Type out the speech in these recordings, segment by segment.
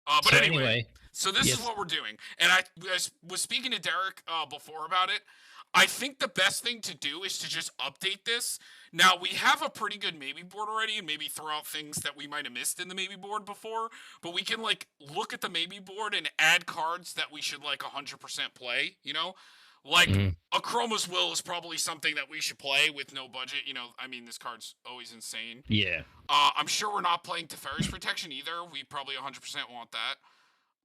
But So anyway, anyway, so this is yes. what we're doing, and I was speaking to Derek before about it. I think the best thing to do is to just update this. Now we have a pretty good maybe board already, and maybe throw out things that we might have missed in the maybe board before. But we can like look at the maybe board and add cards that we should like 100% play. Like Mhm. a Chroma's Will is probably something that we should play with no budget. I mean this card's always insane. Yeah. I'm sure we're not playing Teferi's Protection either. We probably 100% want that.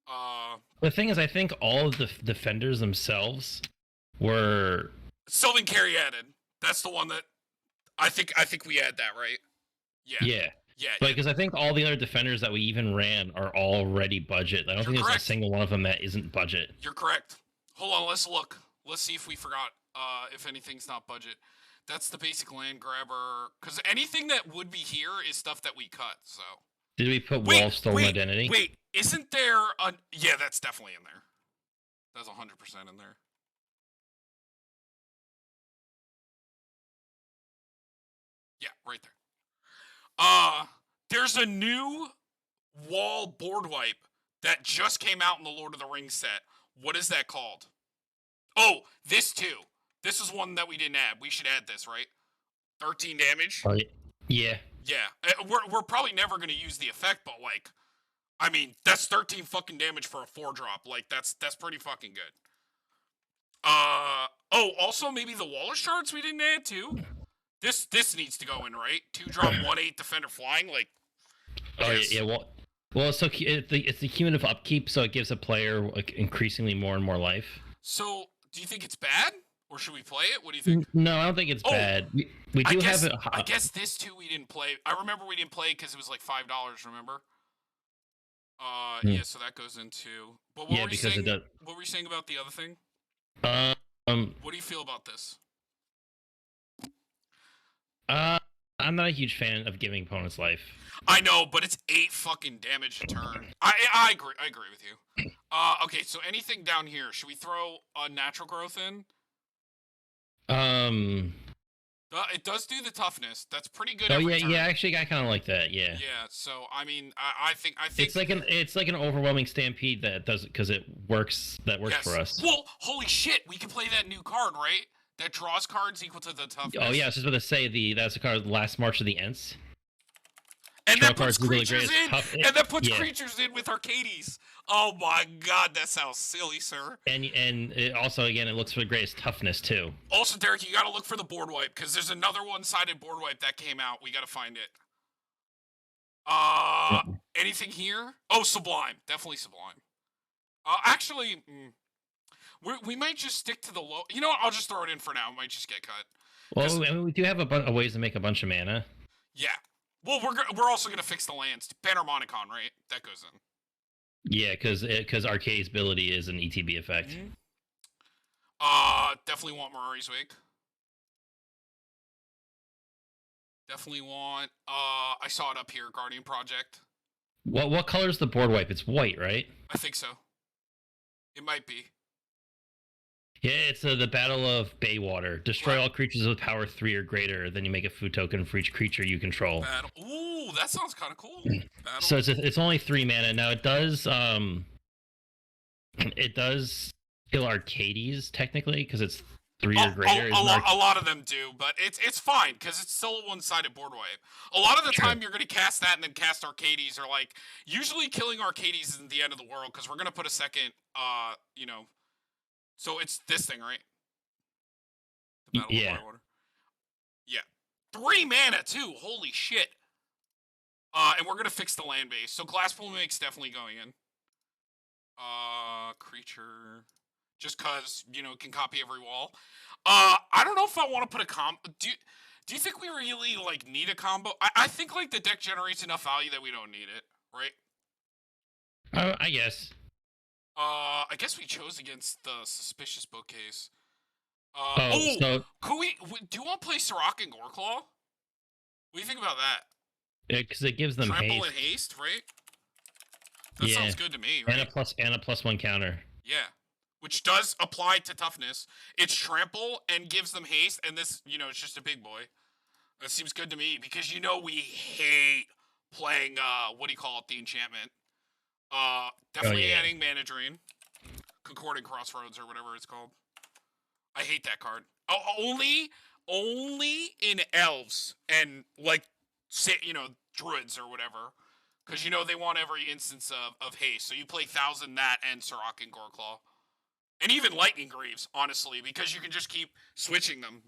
Uh, The thing is, I think all of the defenders themselves were. Sylvan Carry added. That's the one that I think we add that, right? Yeah. Yeah. Yeah, But yeah. because I think all the other defenders that we even ran are already budget. I don't You're think there's a correct. single one of them that isn't budget. You're correct. Hold on, let's look. Let's see if we forgot if anything's not budget. That's the basic land grabber. Because anything that would be here is stuff that we cut, so. Did we put Wait, Wall of Stolen Identity? wait. Isn't there a. Yeah, that's definitely in there. That's 100% in there. Yeah, right there. There's a new wall board wipe that just came out in the Lord of the Rings set. What is that called? Oh, this too. This is one that we didn't add. We should add this, right? 13 damage. Oh, yeah. Yeah, we're probably never gonna use the effect, but like, I mean, that's 13 fucking damage for a 4-drop. Like, that's pretty fucking good. Oh, also maybe the Wallace shards we didn't add too. This needs to go in, right? 2-drop, 1/8 defender flying. Like, Oh yes. yeah. Well, so it's the cumulative upkeep, so it gives a player like increasingly more and more life. So, do you think it's bad, or should we play it? What do you think? No, I don't think it's bad. We I do guess have it. I guess this too we didn't play. I remember we didn't play because it was like $5. Remember? Yeah. So that goes into. But what Yeah, were you because saying? it does. What were you saying about the other thing? Um. What do you feel about this? I'm not a huge fan of giving opponents life. I know, but it's 8 fucking damage a turn. I agree. I agree with you. Okay. So anything down here? Should we throw a natural growth in? It does do the toughness. That's pretty good. Oh every yeah, turn. yeah. Actually, I kind of like that. Yeah. Yeah. So I mean, I think It's like an overwhelming stampede that does it because it works. That works yes. for us. Well, holy shit, we can play that new card, right? That draws cards equal to the toughness. Oh yeah, I was just about to say that's the card Last March of the Ents. And Draw that puts cards legally creatures great. in. Tough, And that puts yeah. creatures in with Arcades. Oh my god, that sounds silly, sir. And it also again it looks for the greatest toughness too. Also, Derek, you gotta look for the board wipe because there's another one-sided board wipe that came out. We gotta find it. Anything here? Oh, Sublime, definitely Sublime. Actually, we might just stick to the low. You know what? I'll just throw it in for now. It might just get cut. Well, I mean, we do have a ways to make a bunch of mana. Yeah. Well, we're also gonna fix the lands. Banner Monicon, right? That goes in. Yeah, because Arcade's ability is an ETB effect. Definitely want Mirari's Wake. Definitely want. I saw it up here. Guardian Project. What color is the board wipe? It's white, right? I think so. It might be. Yeah, it's the Battle of Baywater. Destroy all creatures with power 3 or greater. Then you make a food token for each creature you control. Battle. Ooh, that sounds kind of cool. Battle. So it's only 3 mana. Now it does kill Arcades technically because it's 3 or greater. A lot of them do, but it's fine because it's still a one-sided board wipe. A lot of the time you're going to cast that and then cast Arcades, or like usually killing Arcades isn't the end of the world because we're going to put a second So it's this thing, right? The Battle of Firewater. Yeah. 3 mana too. Holy shit. And we're gonna fix the land base. So Glasspool Mimics definitely going in. Creature. Just cause, it can copy every wall. I don't know if I want to put a combo. Do you think we really like need a combo? I think like the deck generates enough value that we don't need it, right? I guess. I guess we chose against the Suspicious Bookcase. So could we? Do you want to play Sirach and Goreclaw? What do you think about that? Because it gives them Trample haste. and haste, right? That sounds good to me, right? And a +1 counter. Yeah, which does apply to toughness. It's trample and gives them haste, and this, it's just a big boy. That seems good to me because we hate playing the enchantment. Oh definitely yeah. adding Mana Drain. Concordant Crossroads or whatever it's called. I hate that card. Oh, only in elves and like, say, druids or whatever, because they want every instance of haste. So you play 1,000 that and Sirach and Goreclaw, and even Lightning Greaves, honestly, because you can just keep switching them.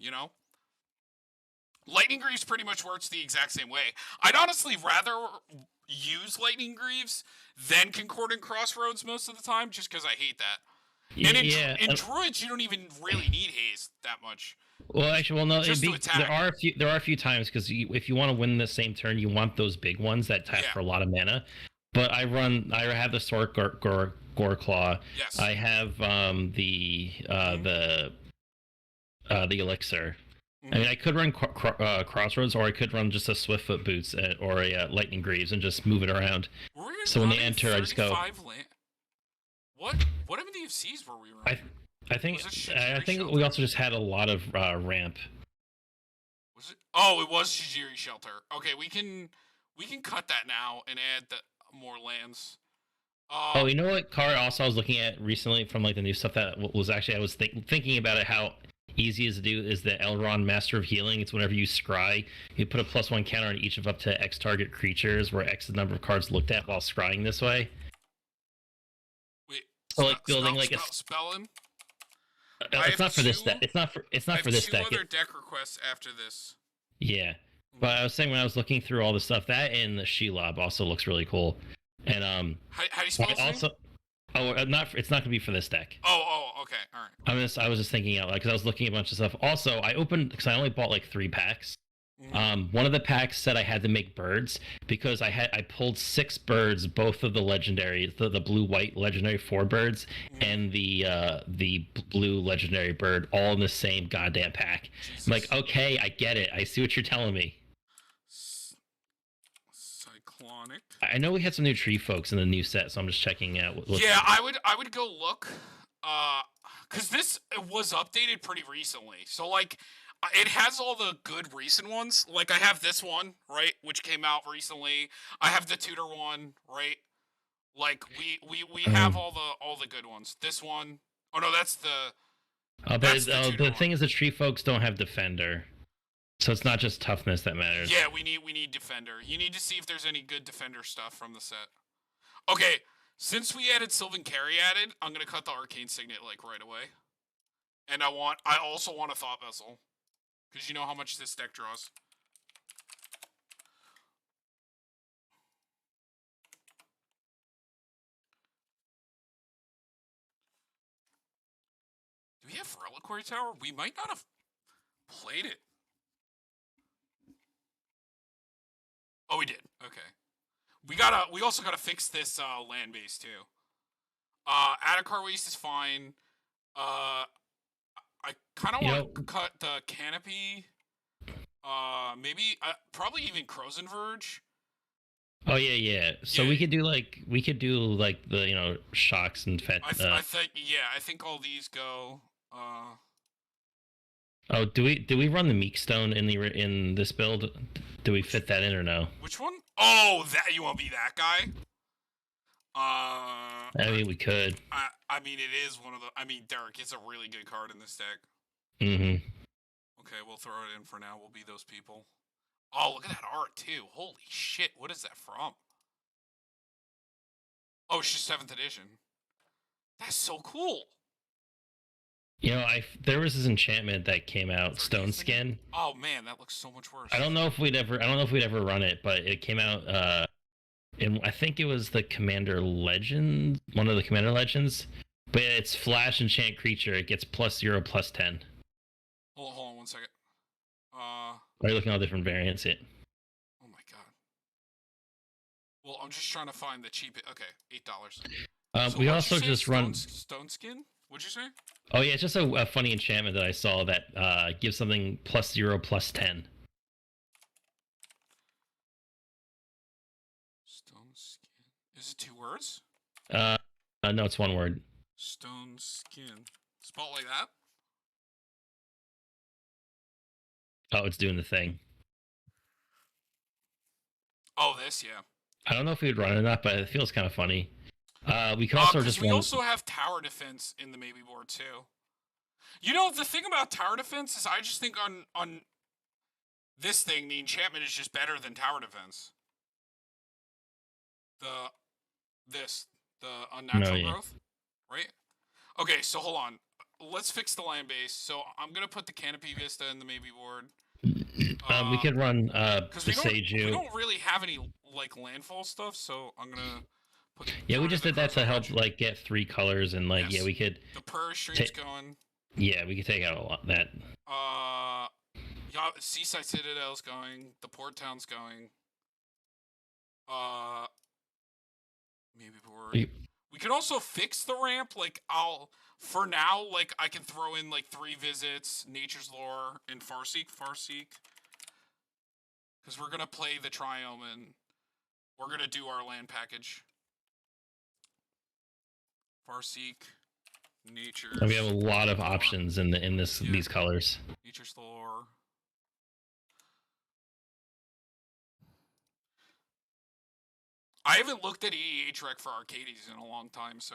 Lightning Greaves pretty much works the exact same way. I'd honestly rather use Lightning Greaves than Concordant Crossroads most of the time, just because I hate that. And Yeah. in Druids, you don't even really need haste that much. Well, actually, well, no. Just to attack. There are a few times because if you want to win the same turn, you want those big ones that tap for a lot of mana. But I have the Sword Gore Claw. Yes. I have the Elixir. I mean, I could run Crossroads, or I could run just a Swiftfoot Boots or a Lightning Greaves and just move it around. So when they enter, I just go. What MDFCs were we running? I think we also just had a lot of ramp. Was it? Oh, it was Shijiri Shelter. Okay, we can cut that now and add more lands. Oh, you know what card also I was looking at recently from like the new stuff that was actually I was thinking about it, how easy is to do is the Elrond Master of Healing. It's whenever you scry, you put a +1 counter on each of up to X target creatures, where X is the number of cards looked at while scrying this way. Wait, so like building like a spell him. It's not for this deck. It's not for this deck. I have 2 other deck requests after this. Yeah, but I was saying when I was looking through all the stuff, that and the Shelob also looks really cool. And how do you spell it? Also, it's not going to be for this deck. Oh, okay, all right. I was just thinking out loud because I was looking at a bunch of stuff. Also, I opened because I only bought like 3 packs. One of the packs said I had to make birds because I pulled 6 birds, both of the legendary, the blue-white legendary 4 birds, and the blue legendary bird, all in the same goddamn pack. Jesus. I'm like, okay, I get it. I see what you're telling me. Cyclonic. I know we had some new tree folks in the new set, so I'm just checking out. Yeah, I would go look, because this was updated pretty recently. So like, it has all the good recent ones. Like I have this one, right, which came out recently. I have the Tutor one, right. Like we have all the good ones. This one, oh no, that's the. The thing is, the tree folks don't have Defender. So it's not just toughness that matters. Yeah, we need Defender. You need to see if there's any good Defender stuff from the set. Okay, since we added Sylvan Carry I'm gonna cut the Arcane Signet like right away. And I also want a Thought Vessel. Because you know how much this deck draws. Do we have Reliquary Tower? We might not have played it. Oh, we did. Okay. We also gotta fix this land base too. Adakar Waste is fine. I kind of want to cut the Canopy. Maybe probably even Crozen Verge. Oh yeah. So we could do like the shocks and fet. I think all these go. Oh, do we run the Meekstone in this build? Do we fit that in or no? Which one? Oh, that you want to be that guy? I mean, we could. I mean, it is one of the. I mean, Derek, it's a really good card in this deck. Mm-hmm. Okay, we'll throw it in for now. We'll be those people. Oh, look at that art too. Holy shit! What is that from? Oh, it's just 7th edition. That's so cool. There was this enchantment that came out, Stone Skin. Oh man, that looks so much worse. I don't know if we'd ever run it, but it came out. And I think it was the Commander Legend, one of the Commander Legends. But it's flash enchant creature. It gets +0/+10. Hold on 1 second. Are you looking at all different variants? It. Oh my god. Well, I'm just trying to find the cheapest. Okay, $8. So we also just run Stone Skin. What'd you say? Oh yeah, it's just a funny enchantment that I saw that gives something +0/+10. Stone Skin. Is it 2 words? No, it's 1 word. Stone Skin. Spelled like that? Oh, it's doing the thing. Oh, this, yeah. I don't know if we'd run it or not, but it feels kind of funny. We could also Because just we run. also have tower defense in the maybe board too. You know, the thing about tower defense is I just think on this thing, the enchantment is just better than tower defense. The the No, unnatural yeah. growth, right? Okay, so hold on. Let's fix the land base. So I'm gonna put the canopy vista in the maybe board. We could run Because we Besaju. don't really have any like landfall stuff. So I'm gonna Yeah, get we rid of just the did that to help Crozon like get 3 colors and like yeah, Yes, we could the purge stream's take going. we could take out a lot that. Seaside Citadel's going. The port town's going. Maybe board. We could also fix the ramp. Like for now, like I can throw in like 3 visits, Nature's Lore, and Farseek. Because we're gonna play the Triome and we're gonna do our land package. Farseek, Nature's. We have a lot of options in these colors. Nature's Lore. I haven't looked at EEH Rec for Arcades in a long time, so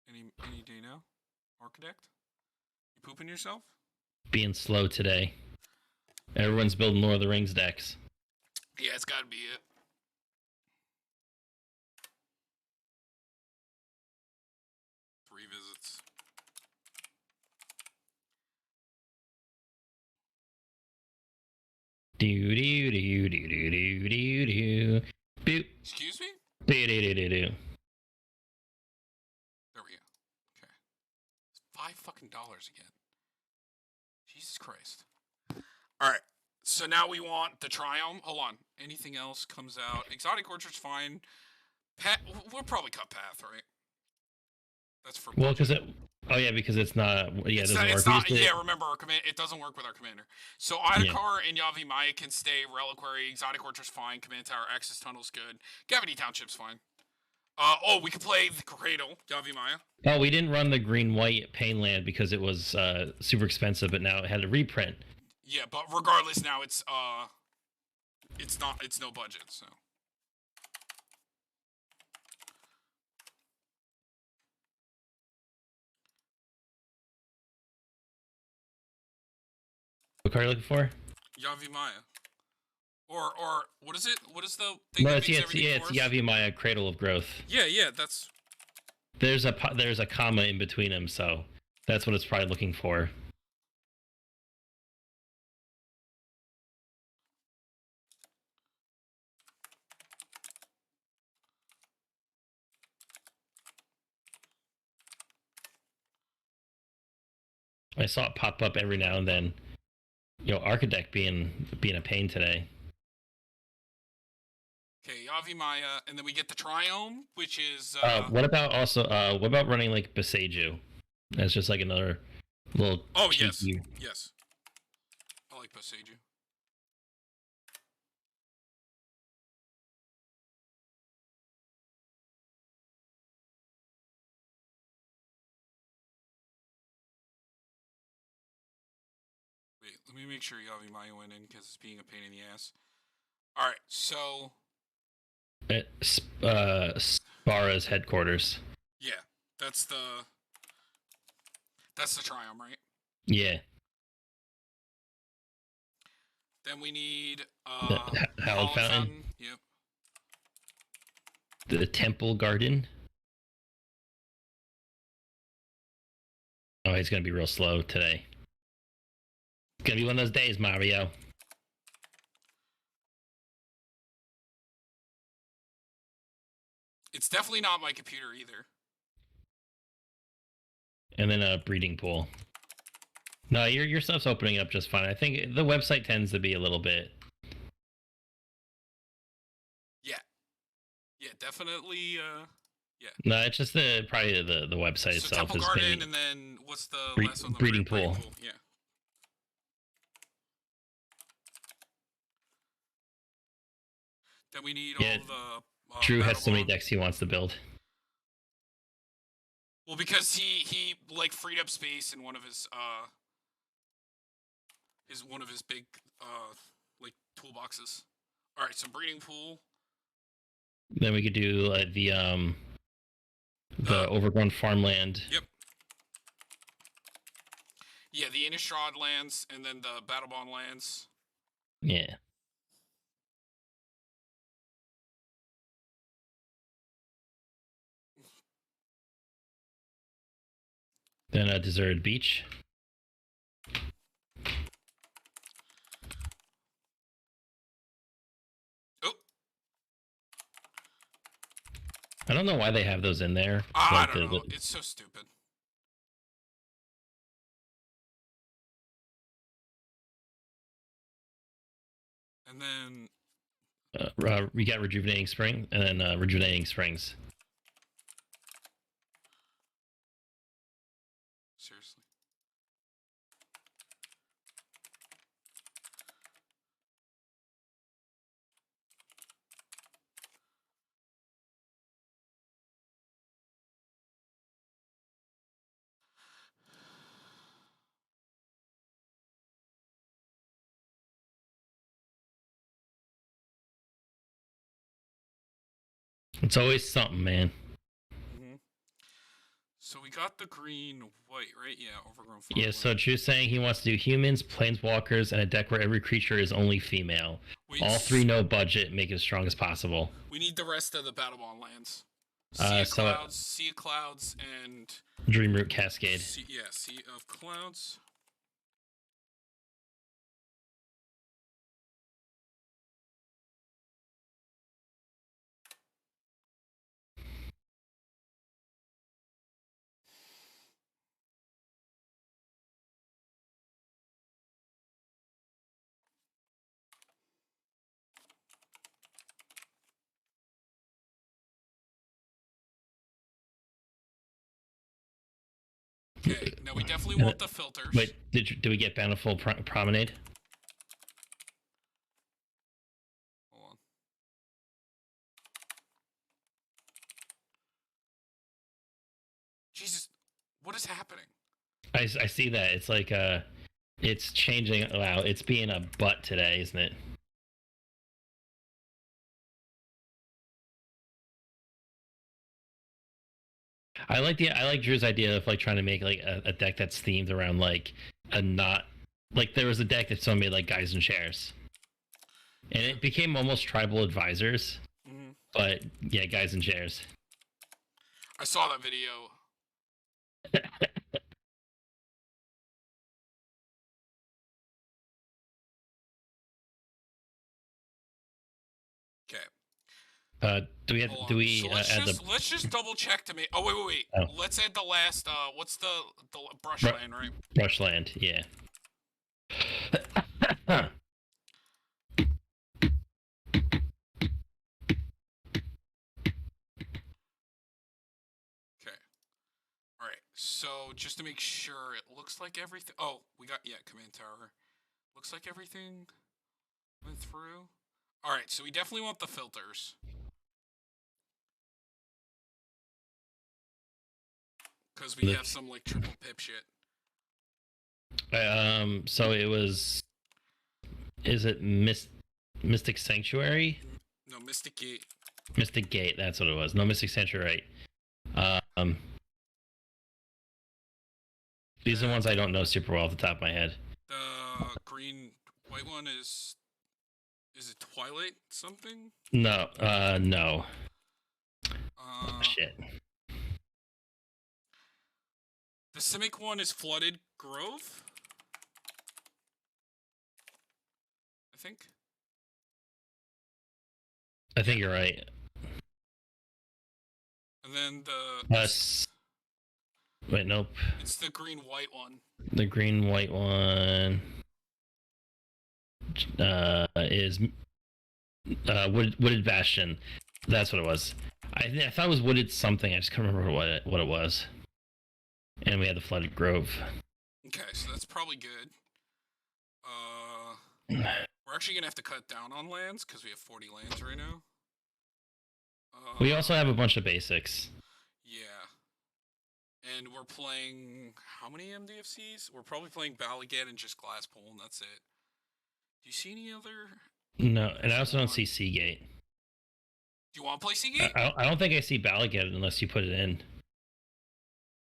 any day now? Architect? You pooping yourself? Being slow today. Everyone's building Lord of the Rings decks. Yeah, it's gotta be it. Three visits. Do do do do do do do do. Boop. Excuse me? Do do do do do. There we go. Okay. It's $5 fucking again. Jesus Christ. Alright. So now we want the Triome. Hold on. Anything else comes out? Exotic Orchard's fine. We'll probably cut Path, right? That's for well, because because it's not. Yeah, it's it doesn't not, work. it's not, yeah, remember our command. It doesn't work with our commander. So Idakar and Yavi Maya can stay. Reliquary, Exotic Orchard's fine. Command Tower, Access Tunnel's good. Gavity Township's fine. We can play the Cradle, Yavi Maya. Oh, we didn't run the green-white Painland because it was super expensive, but now it had a reprint. Yeah, but regardless, now it's no budget, so. What card are you looking for? Yavi Maya. Or what is it? What is the thing? No, it's Yavi Maya, Cradle of Growth. Yeah, that's. There's a comma in between them, so that's what it's probably looking for. I saw it pop up every now and then. Architect being a pain today. Okay, Yavi Maya, and then we get the Triome, which is. What about running like Besaju? That's just like another little. Oh cheeky... yes. I like Besaju. Wait, let me make sure Yavi Maya went in because it's being a pain in the ass. All right, so. At Spara's headquarters. Yeah, that's the Triome, right? Yeah. Then we need the Howled Fountain. Yep. The Temple Garden. Oh, he's gonna be real slow today. It's gonna be one of those days, Mario. It's definitely not my computer either. And then a breeding pool. No, your stuff's opening up just fine. I think the website tends to be a little bit. Yeah. Yeah, definitely. Yeah. No, it's just probably the website so itself Temple is Garden, maybe... and then what's the last one? The breeding pool. Yeah. Then we need all the. Drew has so many decks he wants to build. Well, because he like freed up space in one of his big like toolboxes. All right, so breeding pool. Then we could do the overgrown farmland. Yep. Yeah, the Innistrad lands and then the Battlebond lands. Yeah. Then a deserted beach. Oh, I don't know why they have those in there. I don't know. It's so stupid. And then we got rejuvenating spring and then rejuvenating springs. seriously. It's always something, man. So we got the green, white, right? Yeah, overgrown farmland. Yeah, so Drew's saying he wants to do humans, planeswalkers, and a deck where every creature is only female. All three no budget, make it as strong as possible. We need the rest of the Battlebond lands. Sea of Clouds, and Dreamroot Cascade. Sea of Clouds. Okay, now we definitely want the filters. Wait, did we get Bountiful Promenade? Hold on. Jesus, what is happening? I see that. It's like it's changing. Wow, it's being a butt today, isn't it? I like Drew's idea of like trying to make like a deck that's themed around like a not like there was a deck that someone made like guys and chairs, and it became almost tribal advisors. Mm-hmm. But yeah, guys and chairs. I saw that video. Okay. Do we have? Do we so add let's just double check to make. Oh wait. Oh. Let's add the last. What's the brushland, right? Brushland, yeah. Okay. All right. So just to make sure, it looks like everything. Oh, we got command tower. Looks like everything went through. All right. So we definitely want the filters. Because we have some like triple pip shit. So it was. Is it Mystic Sanctuary? No, Mystic Gate. Mystic Gate. That's what it was. No, Mystic Sanctuary. These are the ones I don't know super well off the top of my head. The green white one is it Twilight something? No. No. Shit. The Simic one is Flooded Grove. I think you're right. And then the wait, nope. It's the green white one. The green white one is Wooded Bastion. That's what it was. I thought it was Wooded something. I just can't remember what it was. And we had the Flooded Grove. Okay, so that's probably good. We're actually gonna have to cut down on lands because we have 40 lands right now. We also have a bunch of basics. Yeah. And we're playing how many MDFCs? We're probably playing Balagat and just Glasspool, and that's it. Do you see any other? No, and I also don't see Seagate. Do you want to play Seagate? I don't think I see Balagad unless you put it in.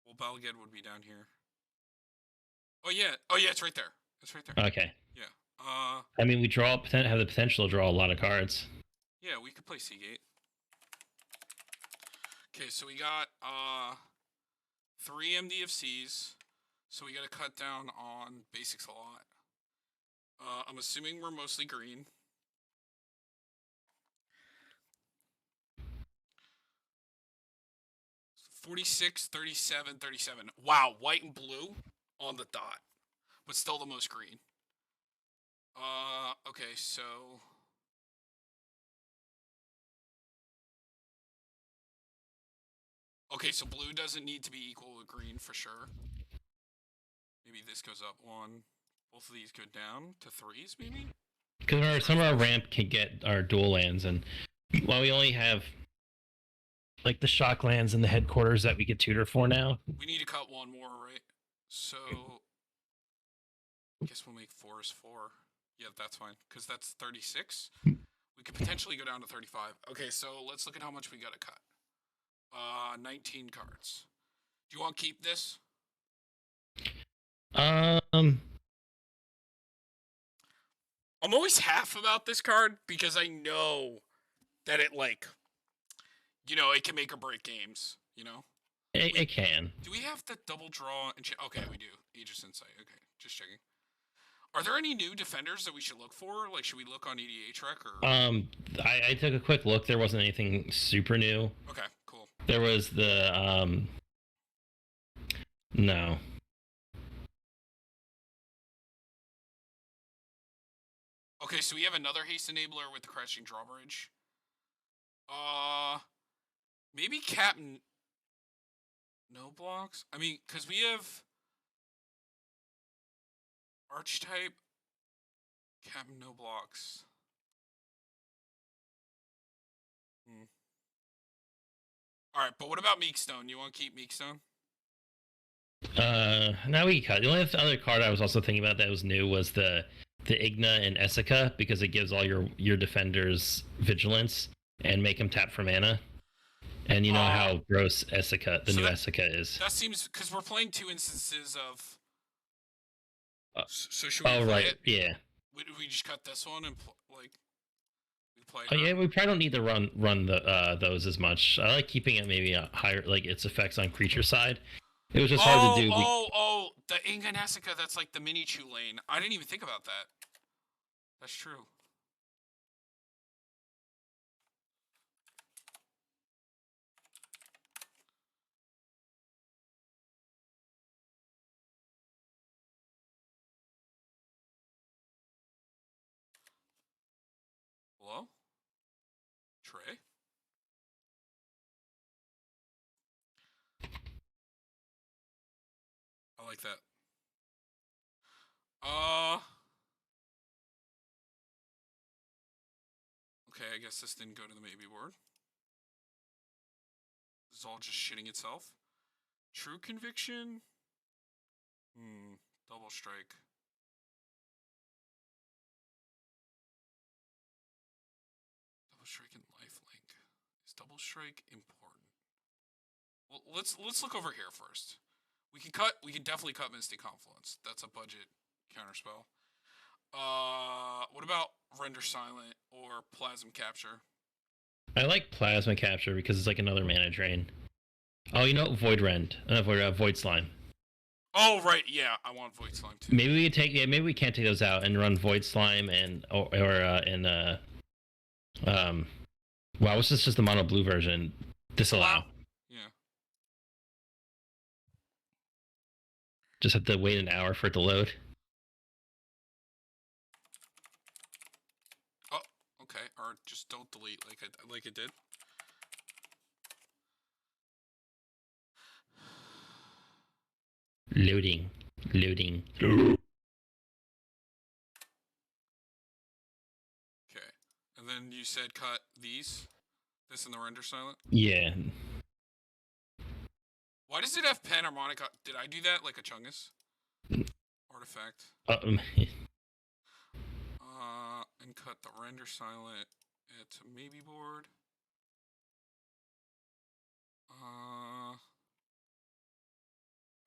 Well, Balagad would be down here. Oh yeah. Oh yeah, it's right there. It's right there. Okay. Yeah. I mean, we have the potential to draw a lot of cards. Yeah, we could play Seagate. Okay, so we got 3 MDFCs. So we got to cut down on basics a lot. I'm assuming we're mostly green. $46, $37, $37. Wow, white and blue on the dot, but still the most green. Okay, so okay, so blue doesn't need to be equal to green for sure. Maybe this goes up 1. Both of these go down to 3s, maybe? Because some of our ramp can get our dual lands, and while we only have like the shock lands and the headquarters that we could tutor for now. We need to cut 1 more, right? So I guess we'll make 4 is 4. Yeah, that's fine, because that's 36. We could potentially go down to 35. Okay, so let's look at how much we gotta cut. 19 cards. Do you want to keep this? Um, I'm always half about this card because I know that it it can make or break games. it can. Do we have the double draw and okay, we do. Aegis Insight. Okay, just checking. Are there any new defenders that we should look for? Like, should we look on EDH Rec or? I took a quick look. There wasn't anything super new. Okay, cool. There was the no. Okay, so we have another haste enabler with the crashing drawbridge. Maybe Captain. No blocks. I mean, because we have Archetype, Captain no blocks. All right, but what about Meekstone? You want to keep Meekstone? Now we cut. The only other card I was also thinking about that was new was the Igna and Essica, because it gives all your defenders vigilance and make them tap for mana. And you know how gross Essica, the new Essica is. That seems, because we're playing 2 instances of. So should we play right, it? Yeah. We just cut this one and we play. Oh yeah, we probably don't need to run those as much. I like keeping it maybe a higher, like its effects on creature side. It was just hard to do. The Inga Nessica, that's like the mini Chulane. I didn't even think about that. That's true. Hello? Trey? I like that. Okay, I guess this didn't go to the maybe board. This is all just shitting itself. True Conviction? Double Strike. Double Strike and Lifelink. Is Double Strike important? Well, let's look over here first. We can definitely cut Mystic Confluence. That's a budget counterspell. What about Render Silent or Plasm Capture? I like Plasma Capture because it's like another mana drain. Oh, Void Rend, Void Slime. Oh right, yeah, I want Void Slime too. Maybe we can't take those out and run Void Slime wow, this is just the mono blue version. Disallow. Yeah. Just have to wait an hour for it to load. Oh, okay. Or just don't delete like it did. Loading. Okay. And then you said cut these? This and the Render Silent? Yeah. Why does it have Pen Harmonica? Did I do that like a Chungus? Artifact. And cut the Render Silent at maybe board.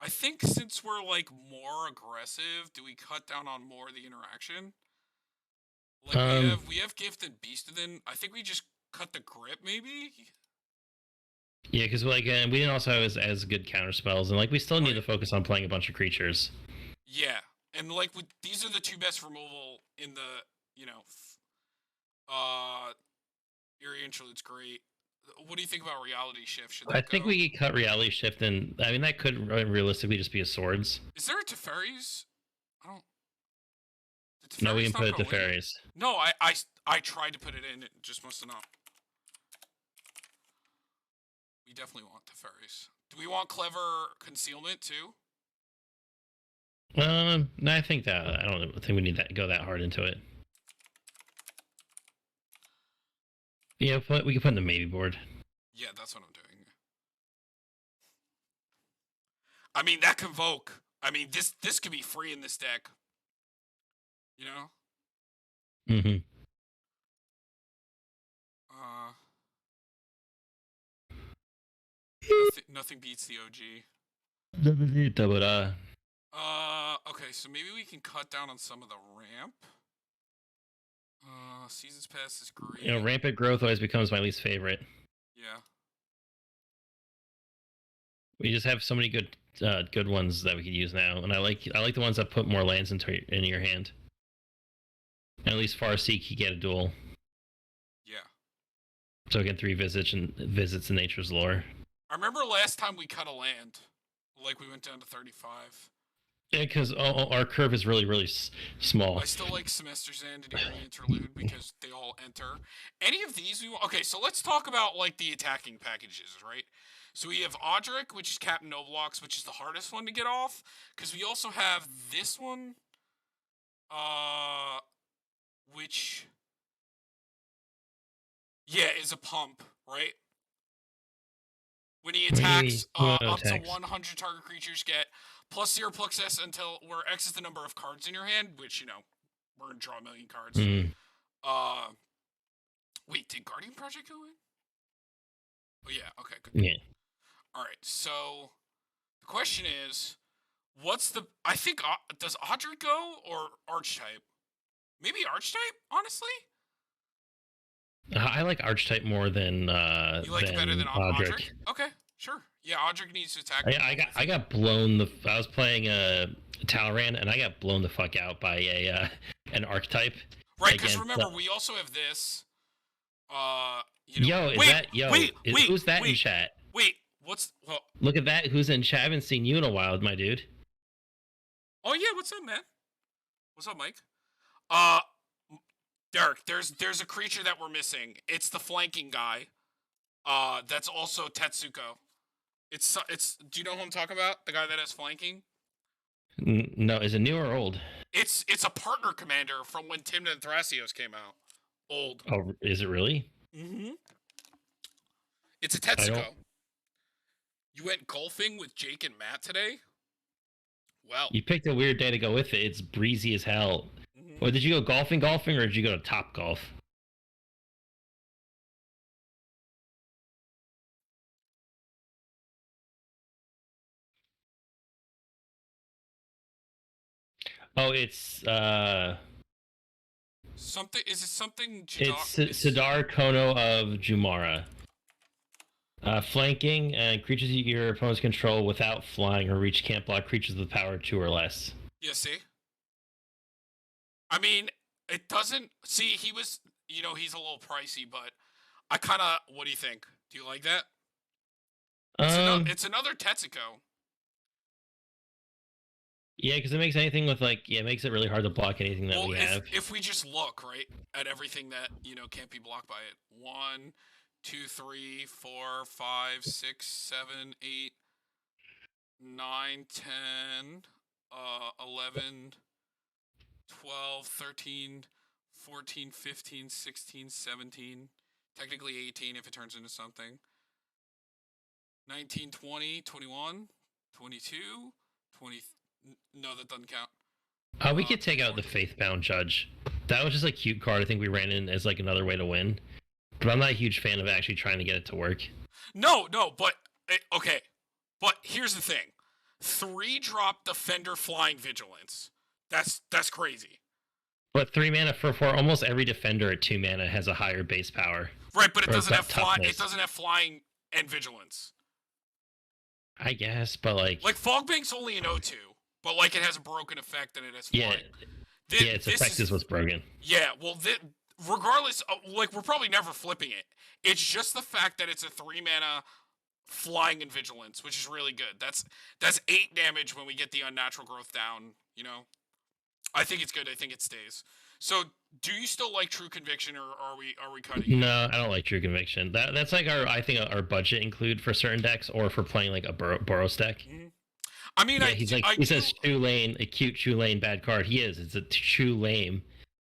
I think since we're like more aggressive, do we cut down on more of the interaction? Like Um, we have gift and beast, and then I think we just cut the grip maybe. yeah, because like we didn't also have as good counter spells, and like we still need Right. to focus on playing a bunch of creatures. Yeah, and like these are the two best removal in the uh Eerie Interlude's great. What do you think about Reality Shift? Should I that think go? we could cut reality shift, and I mean that could realistically just be a swords. Is there a Teferi's? I don't. The No, we Teferi's didn't not put it gonna to win it. fairies. No, I tried to put it in. It just must have not. We definitely want Teferi's. Do we want Clever Concealment too? No, I think that I don't think we need that go that hard into it. Yeah, but we can put in the maybe board. Yeah, that's what I'm doing. I mean, that Convoke. I mean, this could be free in this deck. You know? Mm-hmm. Uh, nothing beats the OG. But Okay, so maybe we can cut down on some of the ramp. Seasons Pass is great. rampant growth always becomes my least favorite. Yeah. We just have so many good ones that we could use now, and I like the ones that put more lands in your hand. At least Farseek you get a duel. Yeah. Token 3 visits in Nature's Lore. I remember last time we cut a land. Like we went down to 35. Yeah, because our curve is really small. I still like Semester's End and Eerie Interlude because they all enter. Any of these we want. Okay, so let's talk about like the attacking packages, right? So we have Audric, which is Captain Noblox, which is the hardest one to get off. Because we also have this one, which, yeah, is a pump, right? When he attacks, up to 100 target creatures get +0/+S until where X is the number of cards in your hand, which, we're going to draw a million cards. Wait, did Guardian Project go in? Oh, yeah, okay, good. Yeah. Alright, so the question is, I think, does Audric go or Archetype? Maybe Archetype, honestly? I like Archetype more than You like it better than Audric? Okay, sure. Yeah, Audric needs to attack. I got blown I was playing Talran and I got blown the fuck out by an Archetype. Right, because remember we also have this. Who's that in chat? Wait, look at that. Who's in chat? I haven't seen you in a while, my dude. Oh yeah, what's up, man? What's up, Mike? Derek, there's a creature that we're missing. It's the flanking guy. That's also Tetsuko. It's. Do you know who I'm talking about? The guy that has flanking. No, is it new or old? It's a partner commander from when Timna and Thrasios came out. Old. Oh, is it really? Mm-hmm. It's a Tetsuko. You went golfing with Jake and Matt today? Well. You picked a weird day to go with it. It's breezy as hell. Mm-hmm. Or did you go golfing, or did you go to Top Golf? Oh, it's something. Is it something? It's Sidar Kono of Jumara. Flanking and creatures your opponents control without flying or reach can't block creatures with power 2 or less. Yeah, see? I mean, it doesn't. See, he was. He's a little pricey, but I kind of. What do you think? Do you like that? It's another Tetsuko. Yeah, because it makes anything with it makes it really hard to block anything that we have. If we just look right at everything that can't be blocked by it. 1, 2, 3, 4, 5, 6, 7, 8, 9, 10, 11, 12, 13, 14, 15, 16, 17. Technically 18 if it turns into something. 19, 20, 21, 22, 23. No, that doesn't count. We could take out the Faithbound Judge. That was just a cute card. I think we ran in as another way to win. But I'm not a huge fan of actually trying to get it to work. No, but okay. But here's the thing: 3-drop Defender Flying Vigilance. That's crazy. But 3 mana for 4, almost every defender at 2 mana has a higher base power. Right, but it Or doesn't have It toughness. doesn't have flying and vigilance. I guess, but Like Fogbank's only an 0/2, but like it has a broken effect and it has flying. Yeah, its effect is what's broken. Yeah, well, regardless, like we're probably never flipping it. It's just the fact that it's a 3-mana flying and vigilance, which is really good. That's 8 damage when we get the unnatural growth down. You know, I think it's good. I think it stays. So, do you still like True Conviction, or are we cutting? No, I don't like True Conviction. That's like I think our budget include for certain decks, or for playing like a Boros deck. Mm-hmm. I mean, yeah, he says True Lane, a cute True Lane bad card. He is. It's a True Lame.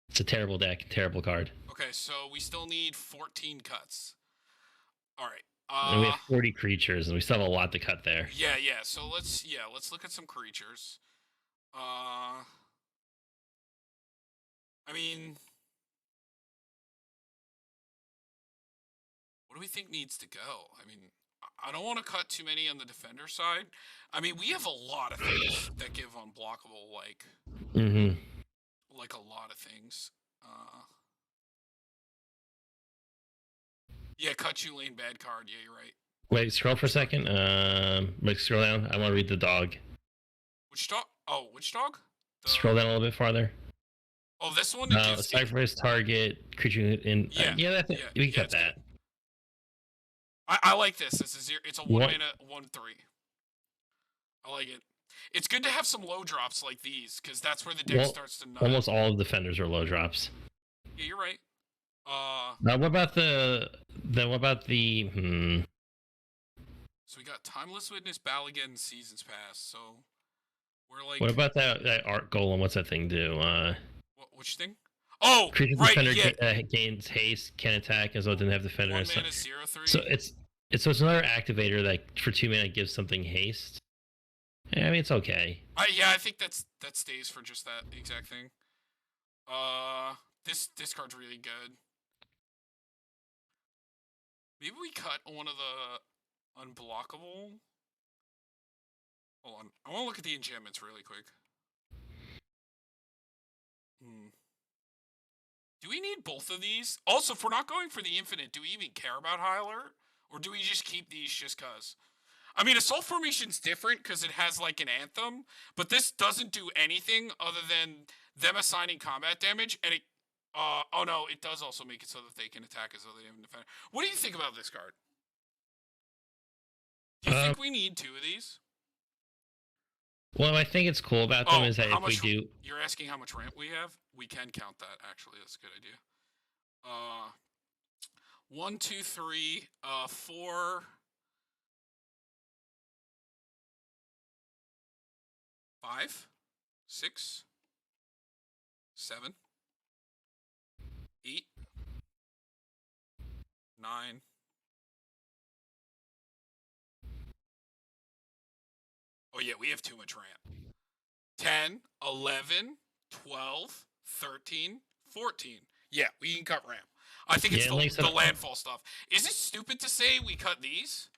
It's a terrible deck, terrible card. Okay, so we still need 14 cuts. All right. And we have 40 creatures, and we still have a lot to cut there. Yeah. So let's look at some creatures. I mean, what do we think needs to go? I mean, I don't want to cut too many on the defender side. I mean, we have a lot of things that give unblockable, like a lot of things. Yeah, cut you lane bad card. Yeah, you're right. Wait, scroll for a second. Wait, scroll down. I want to read the dog. Which dog? Oh, which dog? Scroll down a little bit farther. Oh, this one. Sacrifice target creature in. Yeah, we can cut that. Good. I like this. It's a 1-mana 1/3. I like it. It's good to have some low drops like these, because that's where the deck starts to nut. Almost all of the defenders are low drops. Yeah, you're right. Now, what about the? So we got Timeless Witness, Balagan, Seasons Pass. So we're like. What about that Art Golem? What's that thing do? Which thing? Oh, creature right. Defender gains haste, can attack, as though it didn't have defender. 1 mana 0/3. So it's another activator that for 2 mana gives something haste. Yeah, I mean, it's okay. I think that stays for just that exact thing. This card's really good. Maybe we cut one of the unblockable. Hold on, I want to look at the enchantments really quick. Do we need both of these? Also, if we're not going for the infinite, do we even care about High Alert? Or do we just keep these just cause? I mean, Assault Formation's different because it has like an anthem, but this doesn't do anything other than them assigning combat damage, and it oh no, it does also make it so that they can attack as though they haven't defended. What do you think about this card? Do you think we need 2 of these? Well, I think it's cool about them is that if we do... You're asking how much ramp we have? We can count that, actually. That's a good idea. 1, 2, 3, 4... 5, 6, 7, 8, 9. Oh yeah, we have too much ramp. 10, 11, 12, 13, 14. Yeah, we can cut ramp. I think it's the landfall stuff. Is it stupid to say we cut these?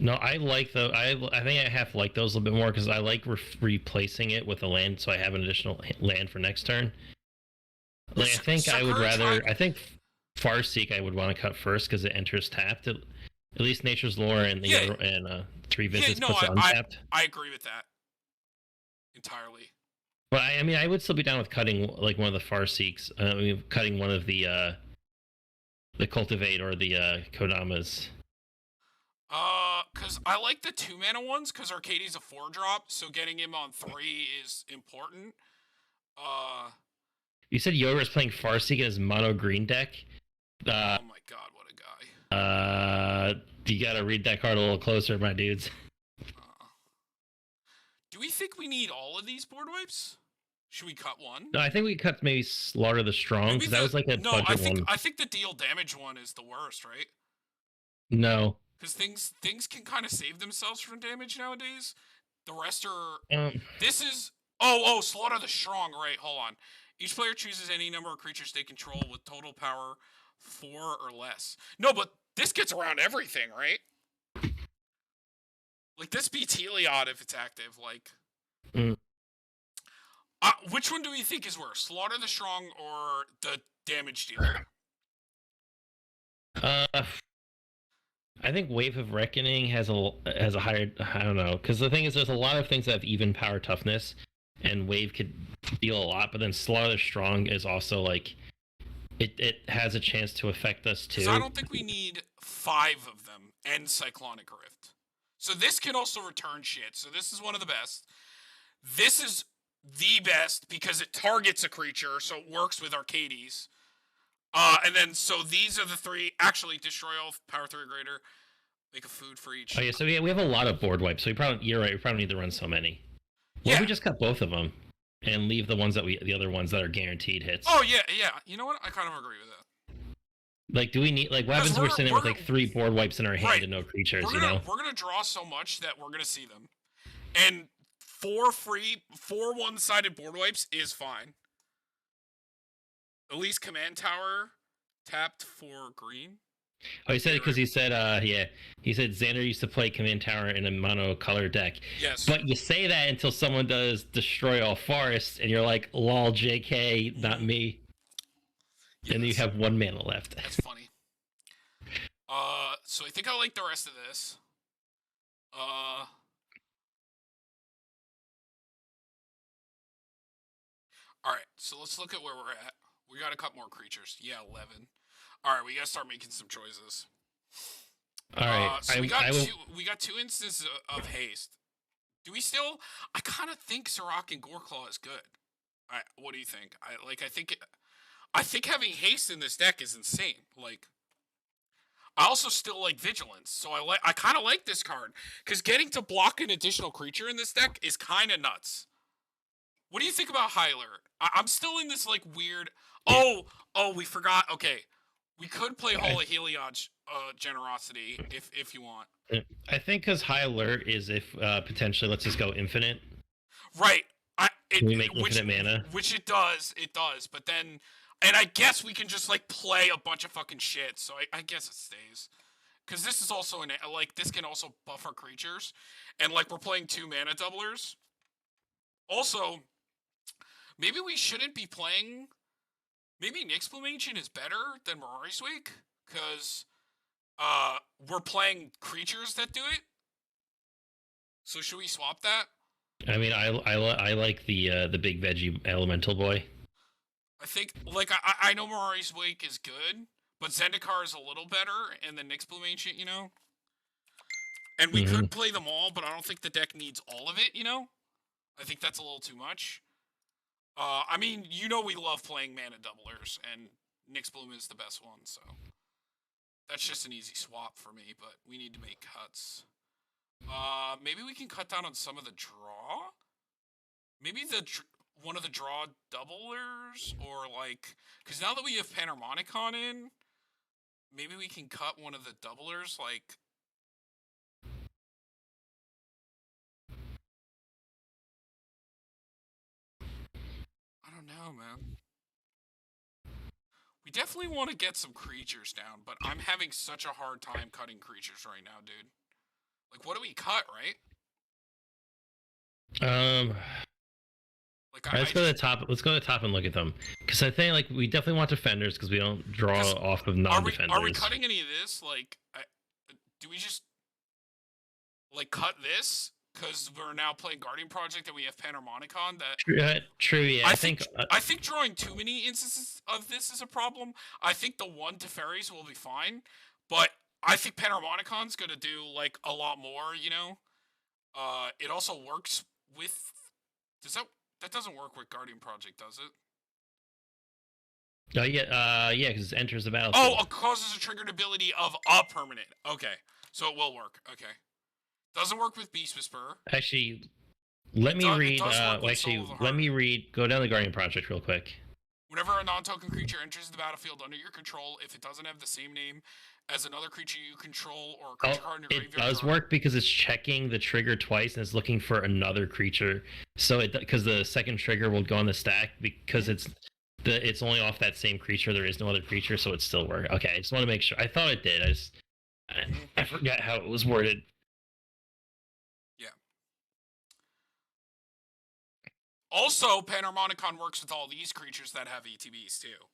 No, I like the. I think I have to like those a little bit more because I like replacing it with a land, so I have an additional land for next turn. Like I think I would rather. I think Farseek I would want to cut first because it enters tapped. At least Nature's Lore and 3 visits puts it untapped. I agree with that entirely. But I mean, I would still be down with cutting like one of the Farseeks. I mean, cutting one of the Cultivate or the Kodamas. Because I like the 2-mana ones, because Arcadie's a 4-drop, so getting him on 3 is important. You said Yoga's playing Farseek in his mono green deck? Oh my god, what a guy. You gotta read that card a little closer, my dudes. Do we think we need all of these board wipes? Should we cut one? No, I think we cut maybe Slaughter the Strong, because that was like a budget one. I think the deal damage one is the worst, right? No. Because things can kind of save themselves from damage nowadays. The rest are... This is... Oh, Slaughter the Strong, right, hold on. Each player chooses any number of creatures they control with total power 4 or less. No, but this gets around everything, right? Like this beats Heliod if it's active. Like, Mm. which one do we think is worse, Slaughter the Strong or the Damage Dealer? Uh, I think Wave of Reckoning has a higher. I don't know, because the thing is, there's a lot of things that have even power toughness, and Wave could deal a lot. But then Slaughter Strong is also like it has a chance to affect us Because I too. don't think we need 5 of them and Cyclonic Rift. So this can also return shit. So this is one of the best. This is the best because it targets a creature, so it works with Arcades. And then so these are the 3. Actually, destroy all power 3 or greater. Make a food for each. Oh yeah, so we have a lot of board wipes. So you're right. We probably need to run so many. What if Yeah. we just cut both of them and leave the other ones that are guaranteed hits? Oh yeah, yeah. You know what? I kind of agree with that. Like, do we need like what happens if we're sitting there with like 3 board wipes in our hand Right. and no creatures? We're gonna draw so much that we're gonna see them, and 4 one-sided board wipes is fine. At least Command Tower tapped for green. Oh, he said it because he said, yeah, he said Xander used to play Command Tower in a mono color deck. Yes. But you say that until someone does Destroy All Forests, and you're like, lol, JK, not me. Yeah, and you have 1 mana left. That's funny. So I think I like the rest of this. Alright, so let's look at where we're at. We gotta cut more creatures. Yeah, 11. Alright, we gotta start making some choices. Alright, so we got 2 instances of haste. Do we still? I kind of think Sirach and Goreclaw is good. What do you think? I think having haste in this deck is insane. Like, I also still like Vigilance, so I kind of like this card because getting to block an additional creature in this deck is kind of nuts. What do you think about High Alert? I'm still in this like weird. Oh, we forgot. Okay, we could play Hall of Heliod Generosity if you want. I think because High Alert is if potentially let's just go infinite. Right. We make infinite mana. Which it does. But then, and I guess we can just like play a bunch of fucking shit. So I guess it stays. Because this is also this can also buff our creatures, and like we're playing 2 mana doublers. Also, maybe we shouldn't be playing. Maybe Nixplumation is better than Mirari's Wake because we're playing creatures that do it. So should we swap that? I mean, I like the big veggie elemental boy. I think like I know Mirari's Wake is good, but Zendikar is a little better, and the Nixplumation, you know. And we could play them all, but I don't think the deck needs all of it, you know. I think that's a little too much. I mean, you know we love playing mana doublers, and Nixbloom is the best one, so that's just an easy swap for me. But we need to make cuts. Maybe we can cut down on some of the draw. Maybe one of the draw doublers, or like, because now that we have Panharmonicon in, maybe we can cut one of the doublers, like. I don't know, man. We definitely want to get some creatures down, but I'm having such a hard time cutting creatures right now, dude. Like, what do we cut, right? Like let's go to the top. Let's go to the top and look at them, because I think like we definitely want defenders because we don't draw off of non-defenders. Are we cutting any of this? Like, do we just like cut this? Because we're now playing Guardian Project and we have Panharmonicon. True. Yeah, I think drawing too many instances of this is a problem. I think the 1 Teferis will be fine, but I think Panharmonicon's gonna do like a lot more. You know, it also works with. That doesn't work with Guardian Project, does it? yeah, because it enters the battlefield. Oh, it causes a triggered ability of a permanent. Okay, so it will work. Okay. Doesn't work with Beast Whisperer. Actually, let me read. Let me read. Go down the Guardian Project real quick. Whenever a non-token creature enters the battlefield under your control, if it doesn't have the same name as another creature you control or a creature card in your graveyard. It does work because it's checking the trigger twice and it's looking for another creature. So because the second trigger will go on the stack because it's only off that same creature. There is no other creature, so it still works. Okay, I just want to make sure. I thought it did. I forgot how it was worded. Also, Panharmonicon works with all these creatures that have ETBs too.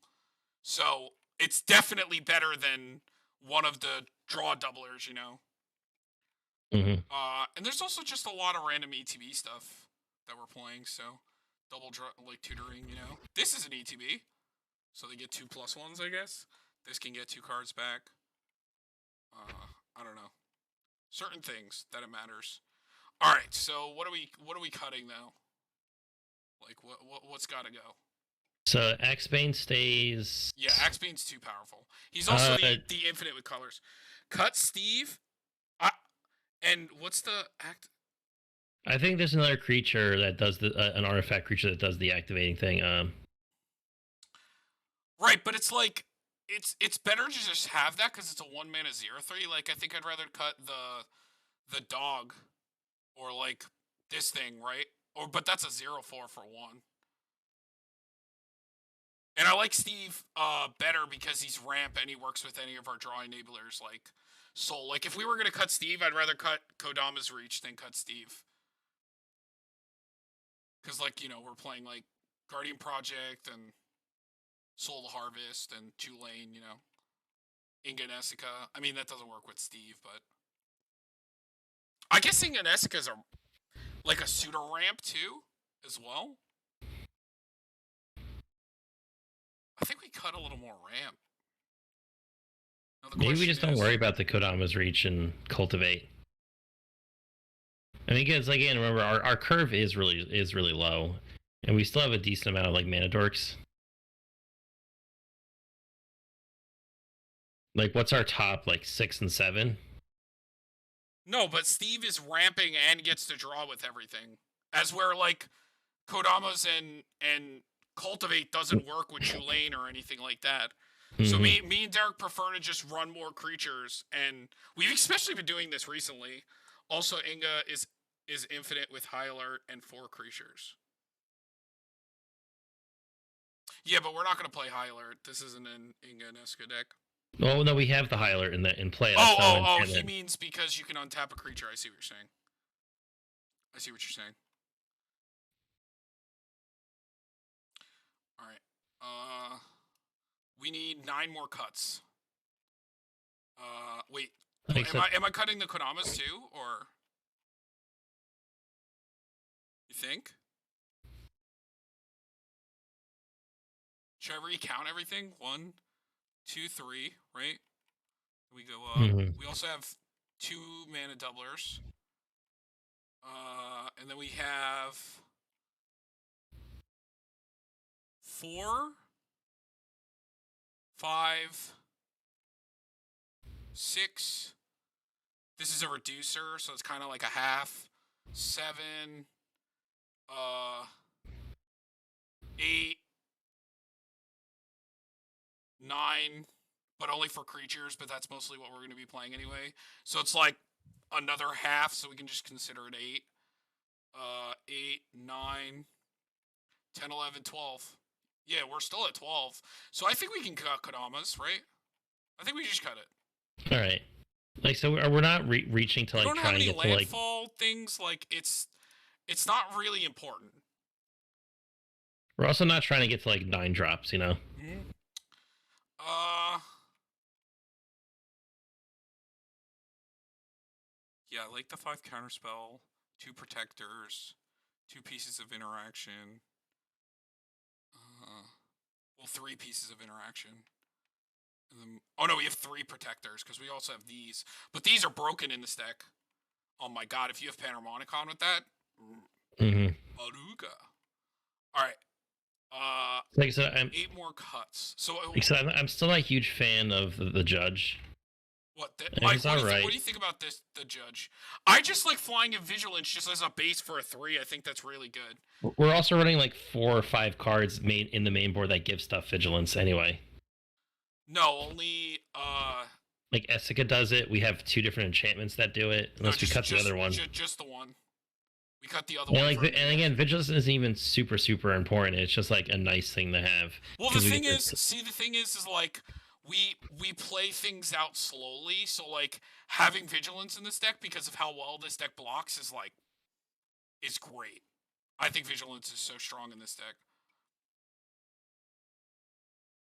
So it's definitely better than one of the draw doublers, you know. Hmm. And there's also just a lot of random ETB stuff that we're playing. So double draw, like tutoring, you know. This is an ETB, so they get 2+1s, I guess. This can get 2 cards back. I don't know. Certain things that it matters. All right, so what are we cutting now? Like what's got to go? So Axbane stays. Yeah, Axbane's too powerful. He's also Uh, the infinite with colors. Cut Steve. I, and what's the act? I think there's another creature that does an artifact creature that does the activating thing. Right, but it's like it's better to just have that because it's a 1 mana 0/3. Like I think I'd rather cut the dog or like this thing, right? Or but that's a 0/4 for 1. And I like Steve better because he's ramp and he works with any of our draw enablers like Soul. Like if we were gonna cut Steve, I'd rather cut Kodama's Reach than cut Steve. Cause like, you know, we're playing like Guardian Project and Soul the Harvest and Tulane, you know. Inga and Essica. I mean that doesn't work with Steve, but I guess Inga and Essica's are like a pseudo ramp too, as well. I think we cut a little more ramp. Maybe we just don't worry about the Kodama's Reach and cultivate. I mean, because again, remember our curve is really low, and we still have a decent amount of like mana dorks. Like, what's our top like 6 and 7? No, but Steve is ramping and gets to draw with everything. As where like Kodama's and Cultivate doesn't work with Tulane or anything like that. So me and Derek prefer to just run more creatures, and we've especially been doing this recently. Also, Inga is infinite with high alert and 4 creatures. Yeah, but we're not gonna play high alert. This isn't an Inga and Eska deck. Oh no, we have the high alert in play. Oh! He means because you can untap a creature. I see what you're saying. I see what you're saying. All right. We need 9 more cuts. Wait. Am I cutting the Kodamas too, or you think? Should I recount everything? 1, 2, 3, right? We go up. We also have 2 mana doublers. And then we have 4, 5, 6. This is a reducer, so it's kind of like a half. 7, 8, 9, but only for creatures, but that's mostly what we're going to be playing anyway. So it's like another half, so we can just consider it 8. 8, 9, 10, 11, 12. Yeah, we're still at 12. So I think we can cut Kodamas, right? I think we just cut it. All right. Like, so we're not reaching to like trying to get to like landfall things. Like it's not really important. We're also not trying to get to like 9 drops, you know. Yeah, like the 5 counterspell, 2 protectors, 2 pieces of interaction. Well, 3 pieces of interaction. And then, oh no, we have 3 protectors because we also have these, but these are broken in this deck. Oh my god, if you have Panharmonicon with that, Aruga. All right. Like I said, 8 more cuts. So, I'm still not a huge fan of the judge. What, Mike? What do you think about this? The judge. I just like flying in vigilance just as a base for a 3. I think that's really good. We're also running like 4 or 5 cards in the main board that give stuff vigilance anyway. No, only like Essica does it. We have 2 different enchantments that do it. Unless we cut the other one. Just the one. We cut the other one. And again, vigilance isn't even super important. It's just like a nice thing to have. Well, the thing is like we play things out slowly. So like having vigilance in this deck because of how well this deck blocks is great. I think Vigilance is so strong in this deck.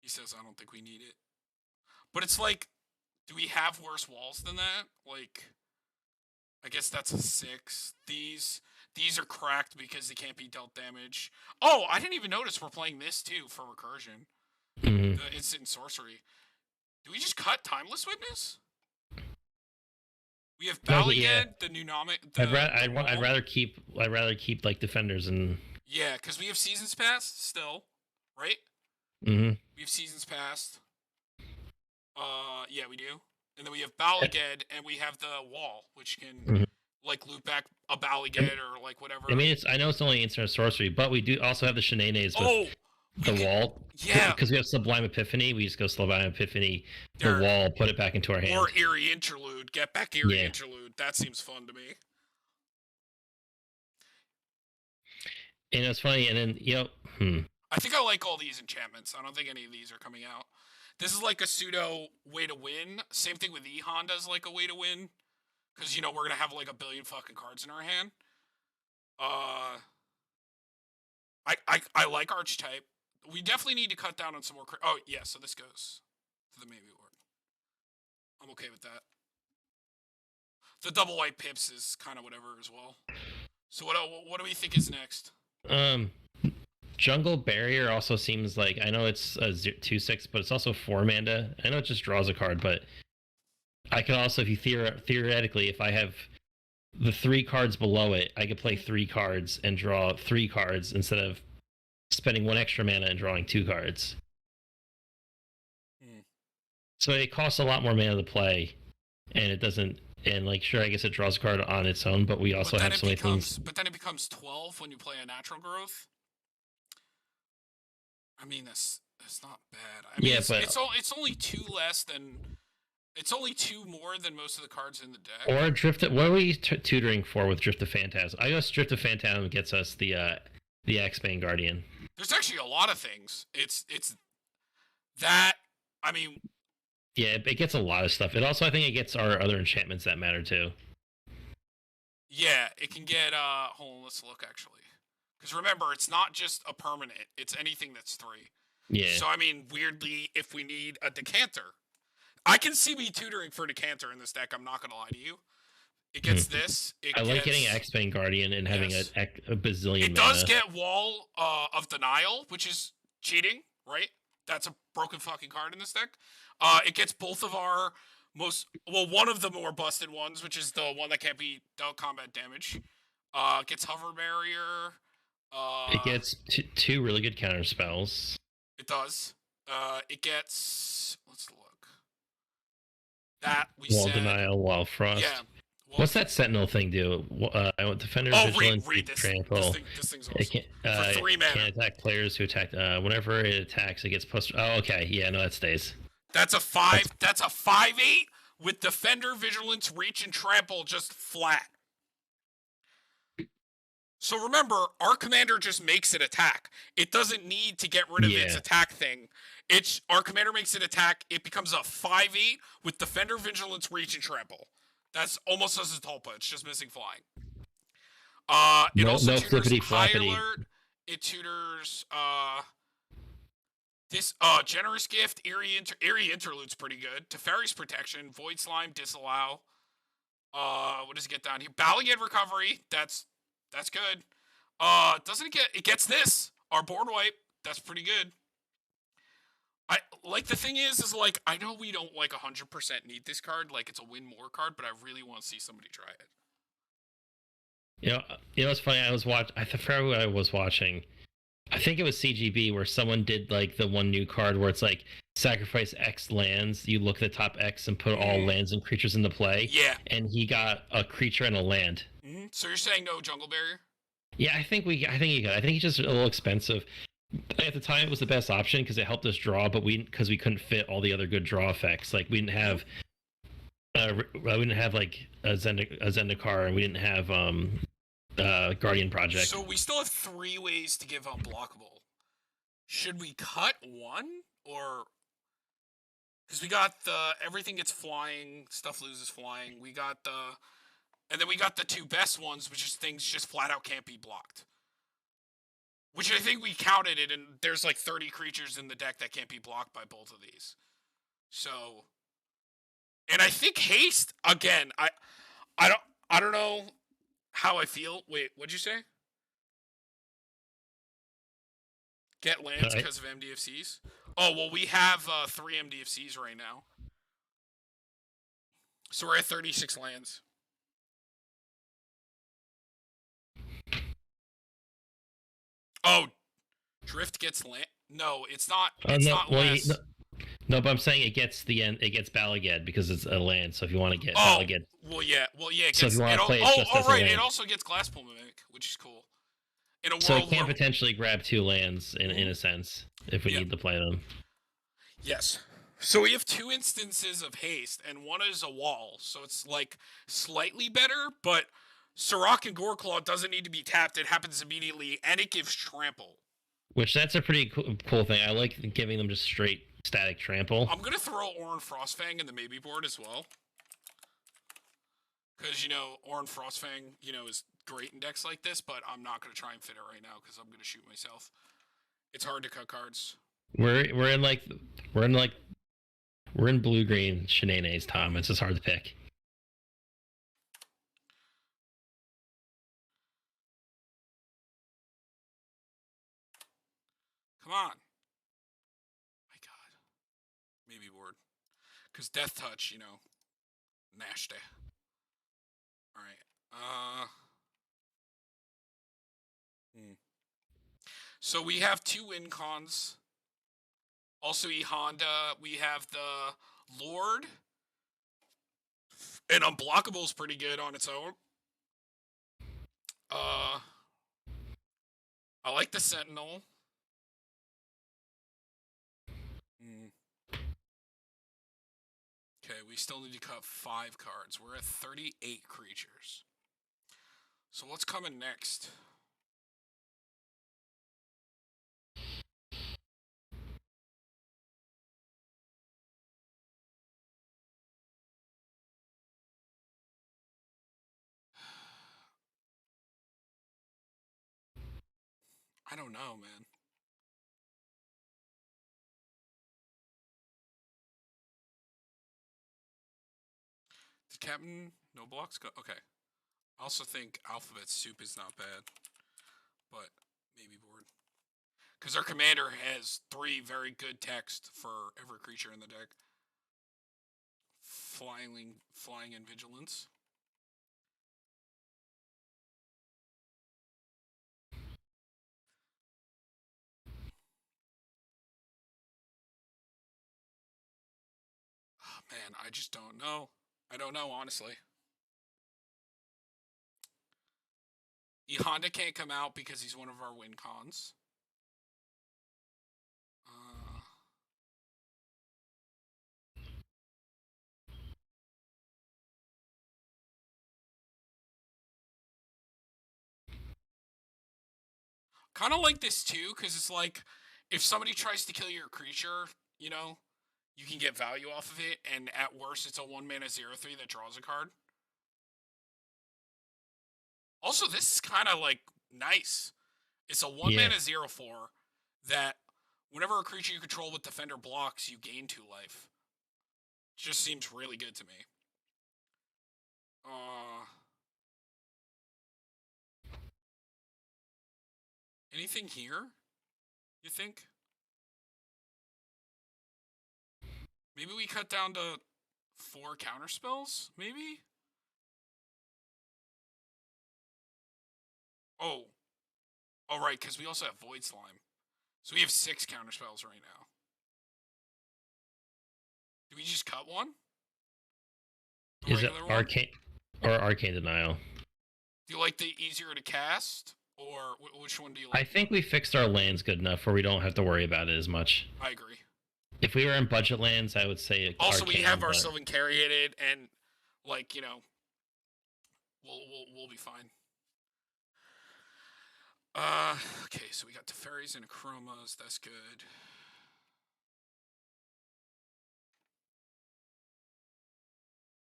He says I don't think we need it. But it's like, do we have worse walls than that? Like, I guess that's a 6. These are cracked because they can't be dealt damage. Oh, I didn't even notice we're playing this too for recursion. Mm-hmm. It's in sorcery. Do we just cut Timeless Witness? We have Balliged, yeah. the Nunomic. I'd rather keep like defenders and. Yeah, because we have Seasons Past still, right? Mm-hmm. We have Seasons Past. Yeah, we do. And then we have Balliged, and we have the Wall, which can like loop back a Balliged or like whatever. I mean, I know it's only instant sorcery, but we do also have the Shenanigans with the wall. Yeah, because we have Sublime Epiphany. We just go Sublime Epiphany, the wall, put it back into our hand. Or Eerie Interlude. Get back Eerie Interlude. That seems fun to me. And it's funny, and then I think I like all these enchantments. I don't think any of these are coming out. This is like a pseudo way to win. Same thing with E-Honda's like a way to win. Because, we're going to have like a billion fucking cards in our hand. I like Archetype. We definitely need to cut down on some more... Oh, yeah, so this goes to the maybe ward. I'm okay with that. The double white pips is kind of whatever as well. So what do we think is next? Jungle Barrier also seems like, I know it's a 2/6, but it's also 4 mana. I know it just draws a card, but I could also, if you theoretically, if I have the 3 cards below it, I could play 3 cards and draw 3 cards instead of spending 1 extra mana and drawing 2 cards. So it costs a lot more mana to play, and it doesn't. And like, sure, I guess it draws a card on its own, but we also have so many things. But then it becomes 12 when you play a natural growth. I mean, that's not bad. I mean, it's only 2 less than. It's only 2 more than most of the cards in the deck. Or Drift. What are we tutoring for with Drift of Phantasm? I guess Drift of Phantasm gets us the X-Bane Guardian. There's actually a lot of things. It's that. I mean. Yeah, it gets a lot of stuff. It also, I think, it gets our other enchantments that matter too. Yeah, it can get. Hold on, let's look actually. Because remember, it's not just a permanent. It's anything that's 3. Yeah. So I mean, weirdly, if we need a Decanter, I can see me tutoring for Decanter in this deck. I'm not gonna lie to you. It gets this. I like getting X-Bane Guardian and having a bazillion. It does get Wall of Denial, which is cheating, right? That's a broken fucking card in this deck. It gets both of our one of the more busted ones, which is the one that can't be dealt combat damage. It gets Hover Barrier. It gets 2 really good counter spells. It does. It gets. Let's look. That we Wall said. Denial, Wall Frost. Yeah. What's that Sentinel thing do? I want Defender Vigilance. Read this. Trample. This thing's awesome. For 3 mana. Can't attack players who attack. Whenever it attacks, it gets plus. Oh, okay. Yeah, no, that stays. That's a 5. That's a 5/8 with Defender, Vigilance, Reach, and Trample just flat. So remember, our commander just makes it attack. It doesn't need to get rid of its attack thing. Our commander makes it attack. It becomes a 5/8 with Defender, Vigilance, Reach, and Trample. That's almost as a Tulpa. It's just missing flying. It also tutors High Alert. It tutors this Generous Gift, Eerie Interlude's pretty good. Teferi's Protection, Void Slime, Disallow. What does it get down here? Balliged Recovery. That's good. Doesn't it gets this, our board wipe. That's pretty good. I like, the thing is like, I know we don't like 100% need this card, like it's a win more card, but I really want to see somebody try it. It's funny. I forgot who I was watching. I think it was CGB, where someone did like the one new card where it's like sacrifice X lands. You look at the top X and put all lands and creatures into play. Yeah. And he got a creature and a land. Mm-hmm. So you're saying no Jungle Barrier? Yeah, I think he got. I think he's just a little expensive. At the time, it was the best option because it helped us draw, but because we couldn't fit all the other good draw effects. Like we didn't have like a Zendikar, and we didn't have Guardian Project. So we still have 3 ways to give unblockable. Should we cut one, or because we got everything gets flying, stuff loses flying. And then we got the 2 best ones, which is things just flat out can't be blocked. Which I think we counted it, and there's like 30 creatures in the deck that can't be blocked by both of these. So, and I think haste again. I don't I don't know how I feel. Wait, what'd you say? Get lands I, because of MDFCs. Oh well, we have 3 MDFCs right now, so we're at 36 lands. Oh, drift gets land. No, it's not. It's no, not well, less. no, but I'm saying it gets the end. It gets Balagad because it's a land. So if you want to get Oh, Balagad, well, yeah. Well, yeah. It so if gets. you want It. to play it Oh, just oh, as a right. It land, also gets Glasspool Mimic, which is cool. In a so it world can where. potentially grab 2 lands in a sense if we Yeah. need to play them. Yes. So we have 2 instances of haste, and one is a wall. So it's like slightly better, but Sirach and Goreclaw doesn't need to be tapped. It happens immediately, and it gives trample. Which that's a pretty cool thing. I like giving them just straight static trample. I'm gonna throw Orin Frostfang in the maybe board as well, because Orin Frostfang is great in decks like this, but I'm not gonna try and fit it right now because I'm gonna shoot myself. It's hard to cut cards. We're in like we're in like we're in blue green shenanigans, Tom. It's just hard to pick. Come on. My God. Maybe board. Because Death Touch, nasty. Alright. So we have 2 win cons. Also, E-Honda. We have the Lord. And Unblockable is pretty good on its own. I like the Sentinel. Okay, we still need to cut 5 cards. We're at 38 creatures. So what's coming next? I don't know, man. Did Captain No Blocks go? Okay. I also think Alphabet Soup is not bad, but maybe board. Because our commander has 3 very good text for every creature in the deck. Flying and Vigilance. Oh, man, I just don't know. I don't know, honestly. E-Honda can't come out because he's one of our win cons. Kind of like this too, because it's like if somebody tries to kill your creature, you can get value off of it, and at worst, it's a 1-mana 0/3 that draws a card. Also, this is kind of like nice. It's a 1-mana 0/4 that whenever a creature you control with Defender blocks, you gain 2 life. Just seems really good to me. Anything here? You think? Maybe we cut down to 4 counterspells? Maybe? Oh. Oh, right, because we also have Void Slime. So we have 6 counterspells right now. Do we just cut one? Is it Arcane or Arcane Denial? Do you like the easier to cast? Or which one do you like? I think we fixed our lands good enough where we don't have to worry about it as much. I agree. If we were in budget lands, I would say also Arcane, we have our Sylvan Caryatid, and we'll be fine. Okay, so we got Teferis and Chromas. That's good.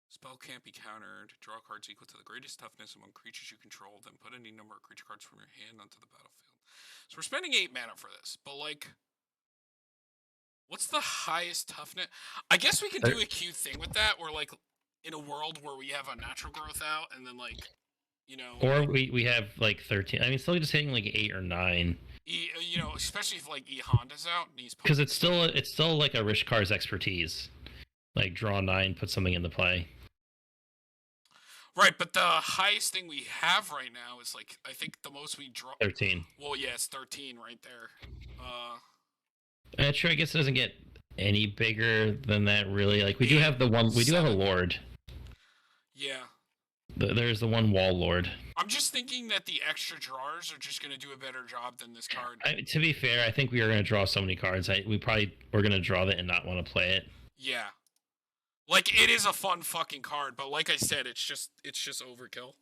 Spell can't be countered. Draw cards equal to the greatest toughness among creatures you control. Then put any number of creature cards from your hand onto the battlefield. So we're spending 8 mana for this, but like, what's the highest toughness? I guess we can do a cute thing with that, where like, in a world where we have a natural growth out, and then like, Or we have like 13. I mean, still just hitting like 8 or 9. Especially if like E Honda's out and he's because it's still like a Rishkar's expertise. Like draw 9, put something into play. Right, but the highest thing we have right now is like, I think the most we draw 13. Well, yeah, it's 13 right there. Sure, I guess it doesn't get any bigger than that, really. Like we do have the one. We do have a lord. Yeah. There's the one wall lord. I'm just thinking that the extra drawers are just going to do a better job than this card. To be fair, I think we are going to draw so many cards. We're going to draw that and not want to play it. Yeah. Like, it is a fun fucking card, but like I said, it's just overkill.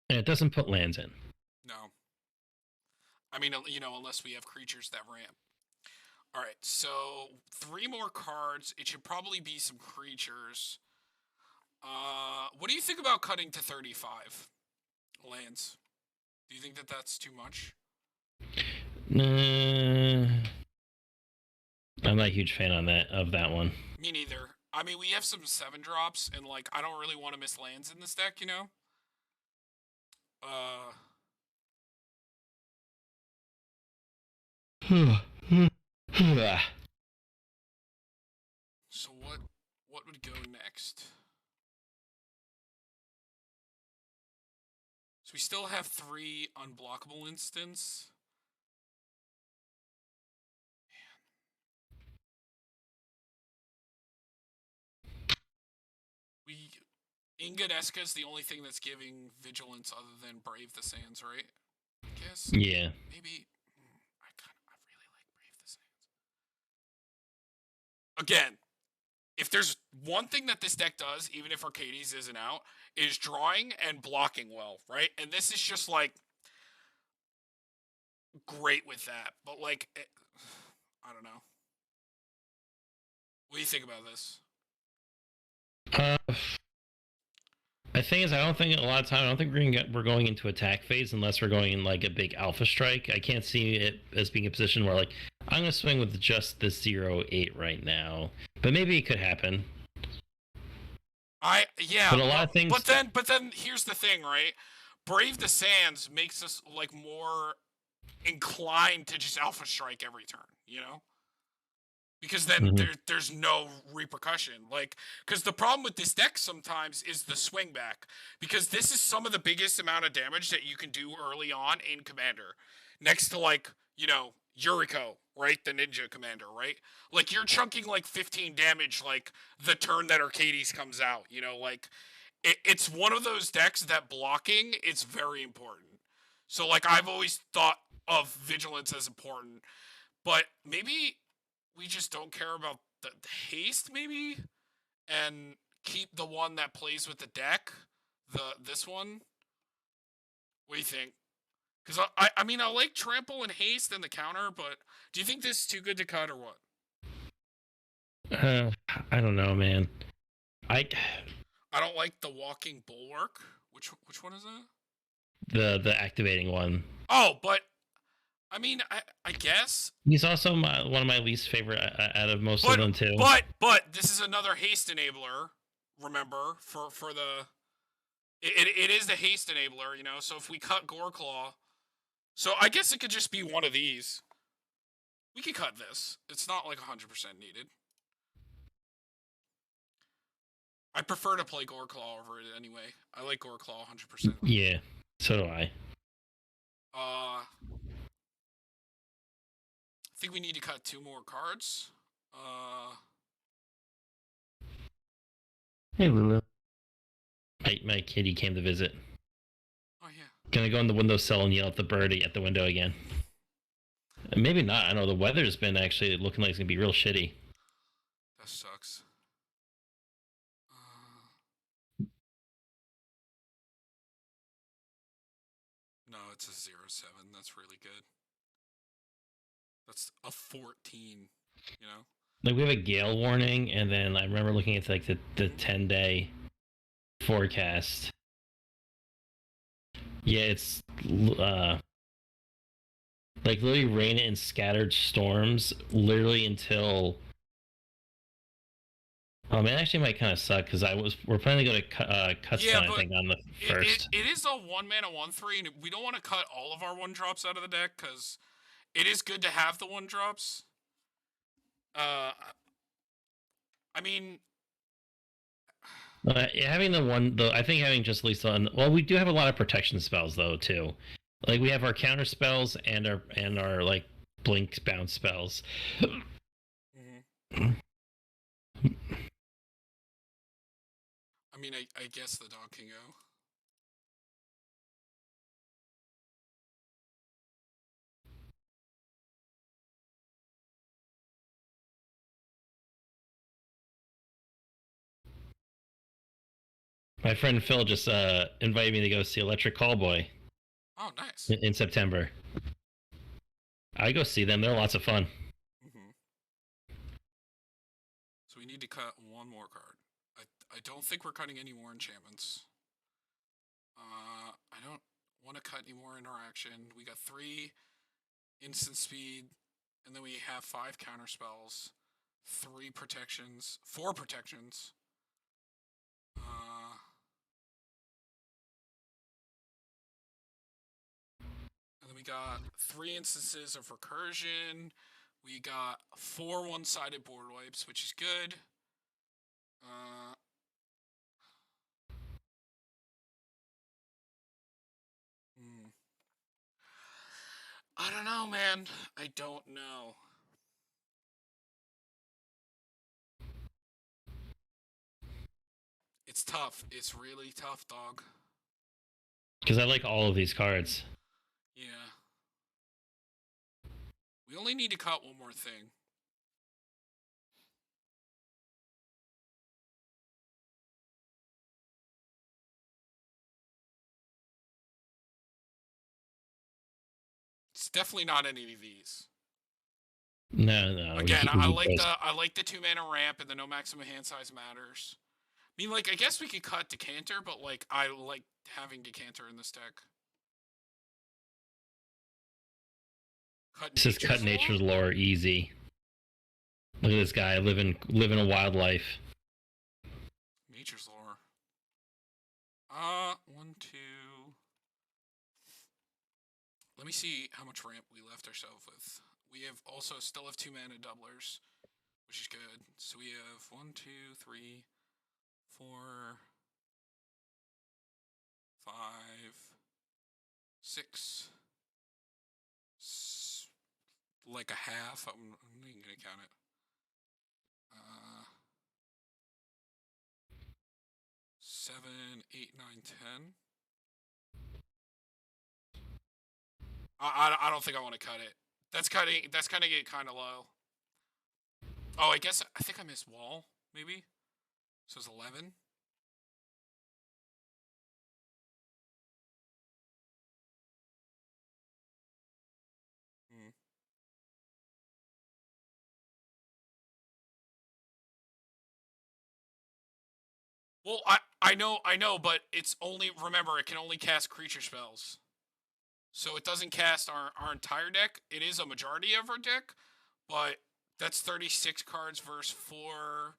And it doesn't put lands in. No. I mean, unless we have creatures that ramp. Alright, so 3 more cards. It should probably be some creatures. What do you think about cutting to 35 lands? Do you think that that's too much? I'm not a huge fan of that one. Me neither. I mean, we have some 7 drops, and like, I don't really want to miss lands in this deck, So what would go next? So we still have 3 unblockable instants. Ingadeska is the only thing that's giving vigilance other than Brave the Sands, right? I guess. Yeah. Maybe. I really like Brave the Sands. Again, if there's one thing that this deck does, even if Arcades isn't out, is drawing and blocking well, right? And this is just like great with that. But like, I don't know. What do you think about this? The thing is, I don't think we're going into attack phase unless we're going in like a big alpha strike. I can't see it as being a position where like I'm gonna swing with just the 0-8 right now, but maybe it could happen. But a lot of things. But then here's the thing, right? Brave the Sands makes us like more inclined to just alpha strike every turn, Because then there's no repercussion. Like, because the problem with this deck sometimes is the swing back. Because this is some of the biggest amount of damage that you can do early on in Commander. Next to, like, Yuriko, right? The ninja commander, right? Like, you're chunking, like, 15 damage, like, the turn that Arcades comes out. Like, it's one of those decks that blocking is very important. So, like, I've always thought of Vigilance as important. But maybe we just don't care about the haste, maybe, and keep the one that plays with the deck, this one. What do you think? Because I mean, I like trample and haste and the counter, but do you think this is too good to cut or what? I don't know, man. I don't like the walking bulwark. Which one is that? The activating one. Oh, but I mean, I guess he's also one of my least favorite out of most of them too. But this is another haste enabler. Remember, for the it is the haste enabler, So if we cut Goreclaw, so I guess it could just be one of these. We could cut this. It's not like 100% needed. I prefer to play Goreclaw over it anyway. I like Goreclaw 100%. Yeah, so do I. I think we need to cut 2 more cards. Hey, Lulu. My kitty came to visit. Oh, yeah. Gonna go in the windowsill and yell at the birdie at the window again. Maybe not. I know the weather's been actually looking like it's gonna be real shitty. That sucks. No, it's a 0-7. That's really good. That's a 14, Like, we have a gale warning, and then I remember looking at like the 10-day forecast. Yeah, it's Like literally rain and scattered storms, literally until. Oh man, actually might kind of suck because we're planning to go to Yeah, Cutstone, I but think, on the it first. it is a 1 mana 1/3, and we don't want to cut all of our 1 drops out of the deck because it is good to have the 1 drops. Uh, I mean, Having the one, though, I think having just Lisa on. Well, we do have a lot of protection spells though too. Like we have our counter spells and our like blink bounce spells. mhm. I mean, I guess the dog can go. My friend Phil just invited me to go see Electric Callboy Oh, nice. in September. I go see them. They're lots of fun. Hmm. So we need to cut one more card. I don't think we're cutting any more enchantments. I don't want to cut any more interaction. We got 3 instant speed, and then we have 5 counter spells, 3 protections, 4 protections. And then we got 3 instances of recursion. We got 4 one-sided board wipes, which is good. Uh, hmm. I don't know, man. I don't know. It's tough. It's really tough, dog. Because I like all of these cards. Yeah. We only need to cut one more thing. It's definitely not any of these. No. Again, We I keep like those. the I like the 2 mana ramp and the no maximum hand size matters. I mean, like, I guess we could cut Decanter, but like I like having Decanter in this deck. Cut This is cut Nature's Lore? nature's lore easy. Look at this guy living a wild life. Nature's Lore. 1, 2. Let me see how much ramp we left ourselves with. We have also still have 2 mana doublers, which is good. So we have 1, 2, 3, 4, 5, 6, like a half. I'm not even gonna count it. 7, 8, 9, 10. I don't think I want to cut it. That's cutting. That's kind of get kind of low. Oh, I think I missed wall maybe. So it's 11. Hmm. Well, I know, but it's only, remember, it can only cast creature spells. So it doesn't cast our entire deck. It is a majority of our deck, but that's 36 cards versus 4,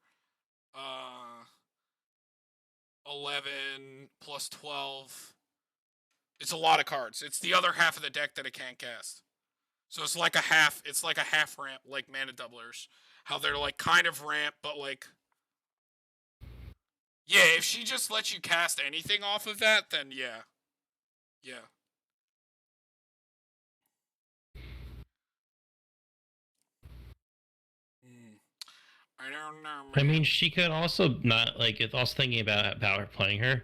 11 plus 12. It's a lot of cards. It's the other half of the deck that it can't cast. So it's like a half. It's like a half ramp, like mana doublers. How they're like kind of ramp, but like, yeah. If she just lets you cast anything off of that, then yeah, yeah. Hmm. I don't know, I man. mean, she could also not like. It's also thinking about her playing her.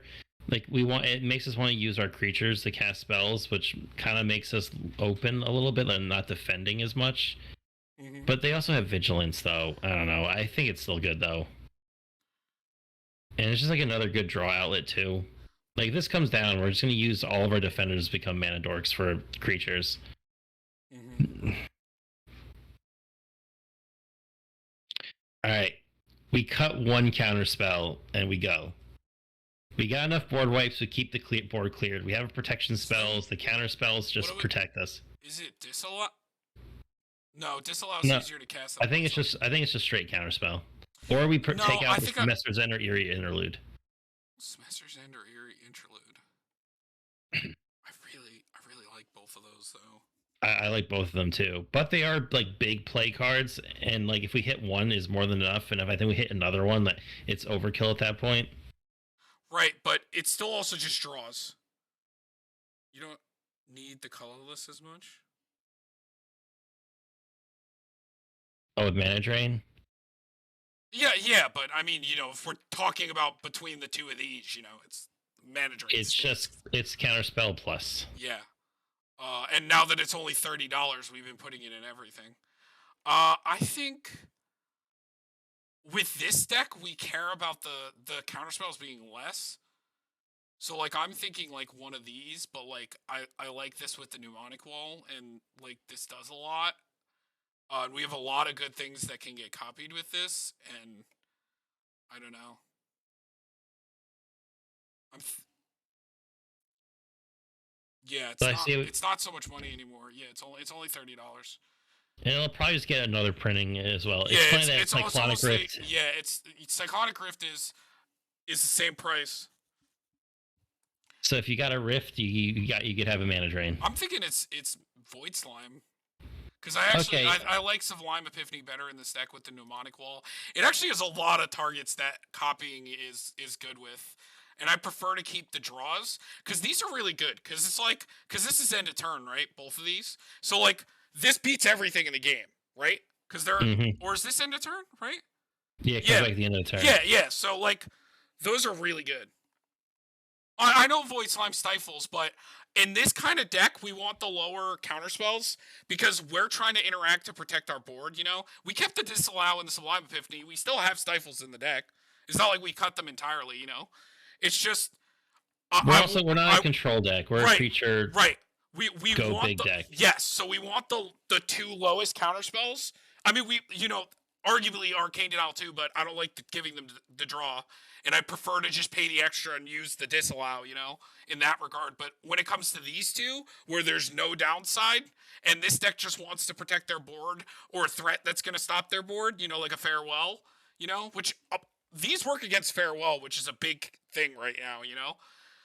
Like we want, it makes us want to use our creatures to cast spells, which kind of makes us open a little bit and not defending as much. Mm-hmm. But they also have vigilance, though. I don't know. I think it's still good though, and it's just like another good draw outlet too. Like if this comes down, we're just gonna use all of our defenders to become mana dorks for creatures. Mm-hmm. All right, we cut one counter spell and we go. We got enough board wipes to keep the board cleared. We have protection So spells. The counter spells just what do we? protect us. Is it disallow? No, disallow is No, easier to cast than I think it's just straight counterspell, or we No, take I out the think Semester's End or Eerie Interlude. Semester's End or Eerie Interlude. I really like both of those though. I like both of them too, but they are like big play cards, and like if we hit one is more than enough, and if I think we hit another one, that it's overkill at that point. Right, but it still also just draws. You don't need the colorless as much. Oh, with Mana Drain. Yeah, but I mean, if we're talking about between the two of these, it's mana drain. It's counterspell plus. Yeah. And now that it's only $30, we've been putting it in everything. I think with this deck, we care about the counterspells being less. So like I'm thinking like one of these, but like I like this with the mnemonic wall, and like this does a lot. And we have a lot of good things that can get copied with this, and I don't know. I'm yeah, But I see, it's not so much money anymore. Yeah, it's only $30. and it'll probably just get another printing as well. Yeah, It's funny that it's Cyclonic almost Rift. yeah, it's Cyclonic Rift is the same price. So if you got a Rift, you could have a Mana Drain. I'm thinking it's Void Slime. Because I actually Okay. I like Sublime Epiphany better in this deck with the mnemonic wall. It actually has a lot of targets that copying is good with, and I prefer to keep the draws because these are really good. Because this is end of turn, right? Both of these, so like this beats everything in the game, right? Because they're or is this end of turn, right? Yeah, it comes back at the end of the turn. Yeah. So like those are really good. I know Void Slime stifles, but in this kind of deck, we want the lower counter spells because we're trying to interact to protect our board. We kept the Disallow and the Sublime Epiphany. We still have stifles in the deck. It's not like we cut them entirely. It's just We're not a control deck. We're a creature. Right. We go want big deck. Yes. So we want the two lowest counter spells. I mean, we arguably Arcane Denial too, but I don't like giving them the draw, and I prefer to just pay the extra and use the disallow, in that regard. But when it comes to these two, where there's no downside, and this deck just wants to protect their board or a threat that's going to stop their board, like a farewell, which these work against farewell, which is a big thing right now,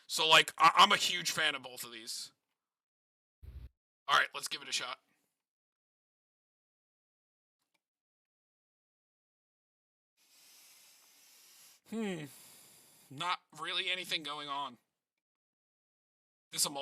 So like I'm a huge fan of both of these. All right, let's give it a shot. Not really anything going on. This a mulligan?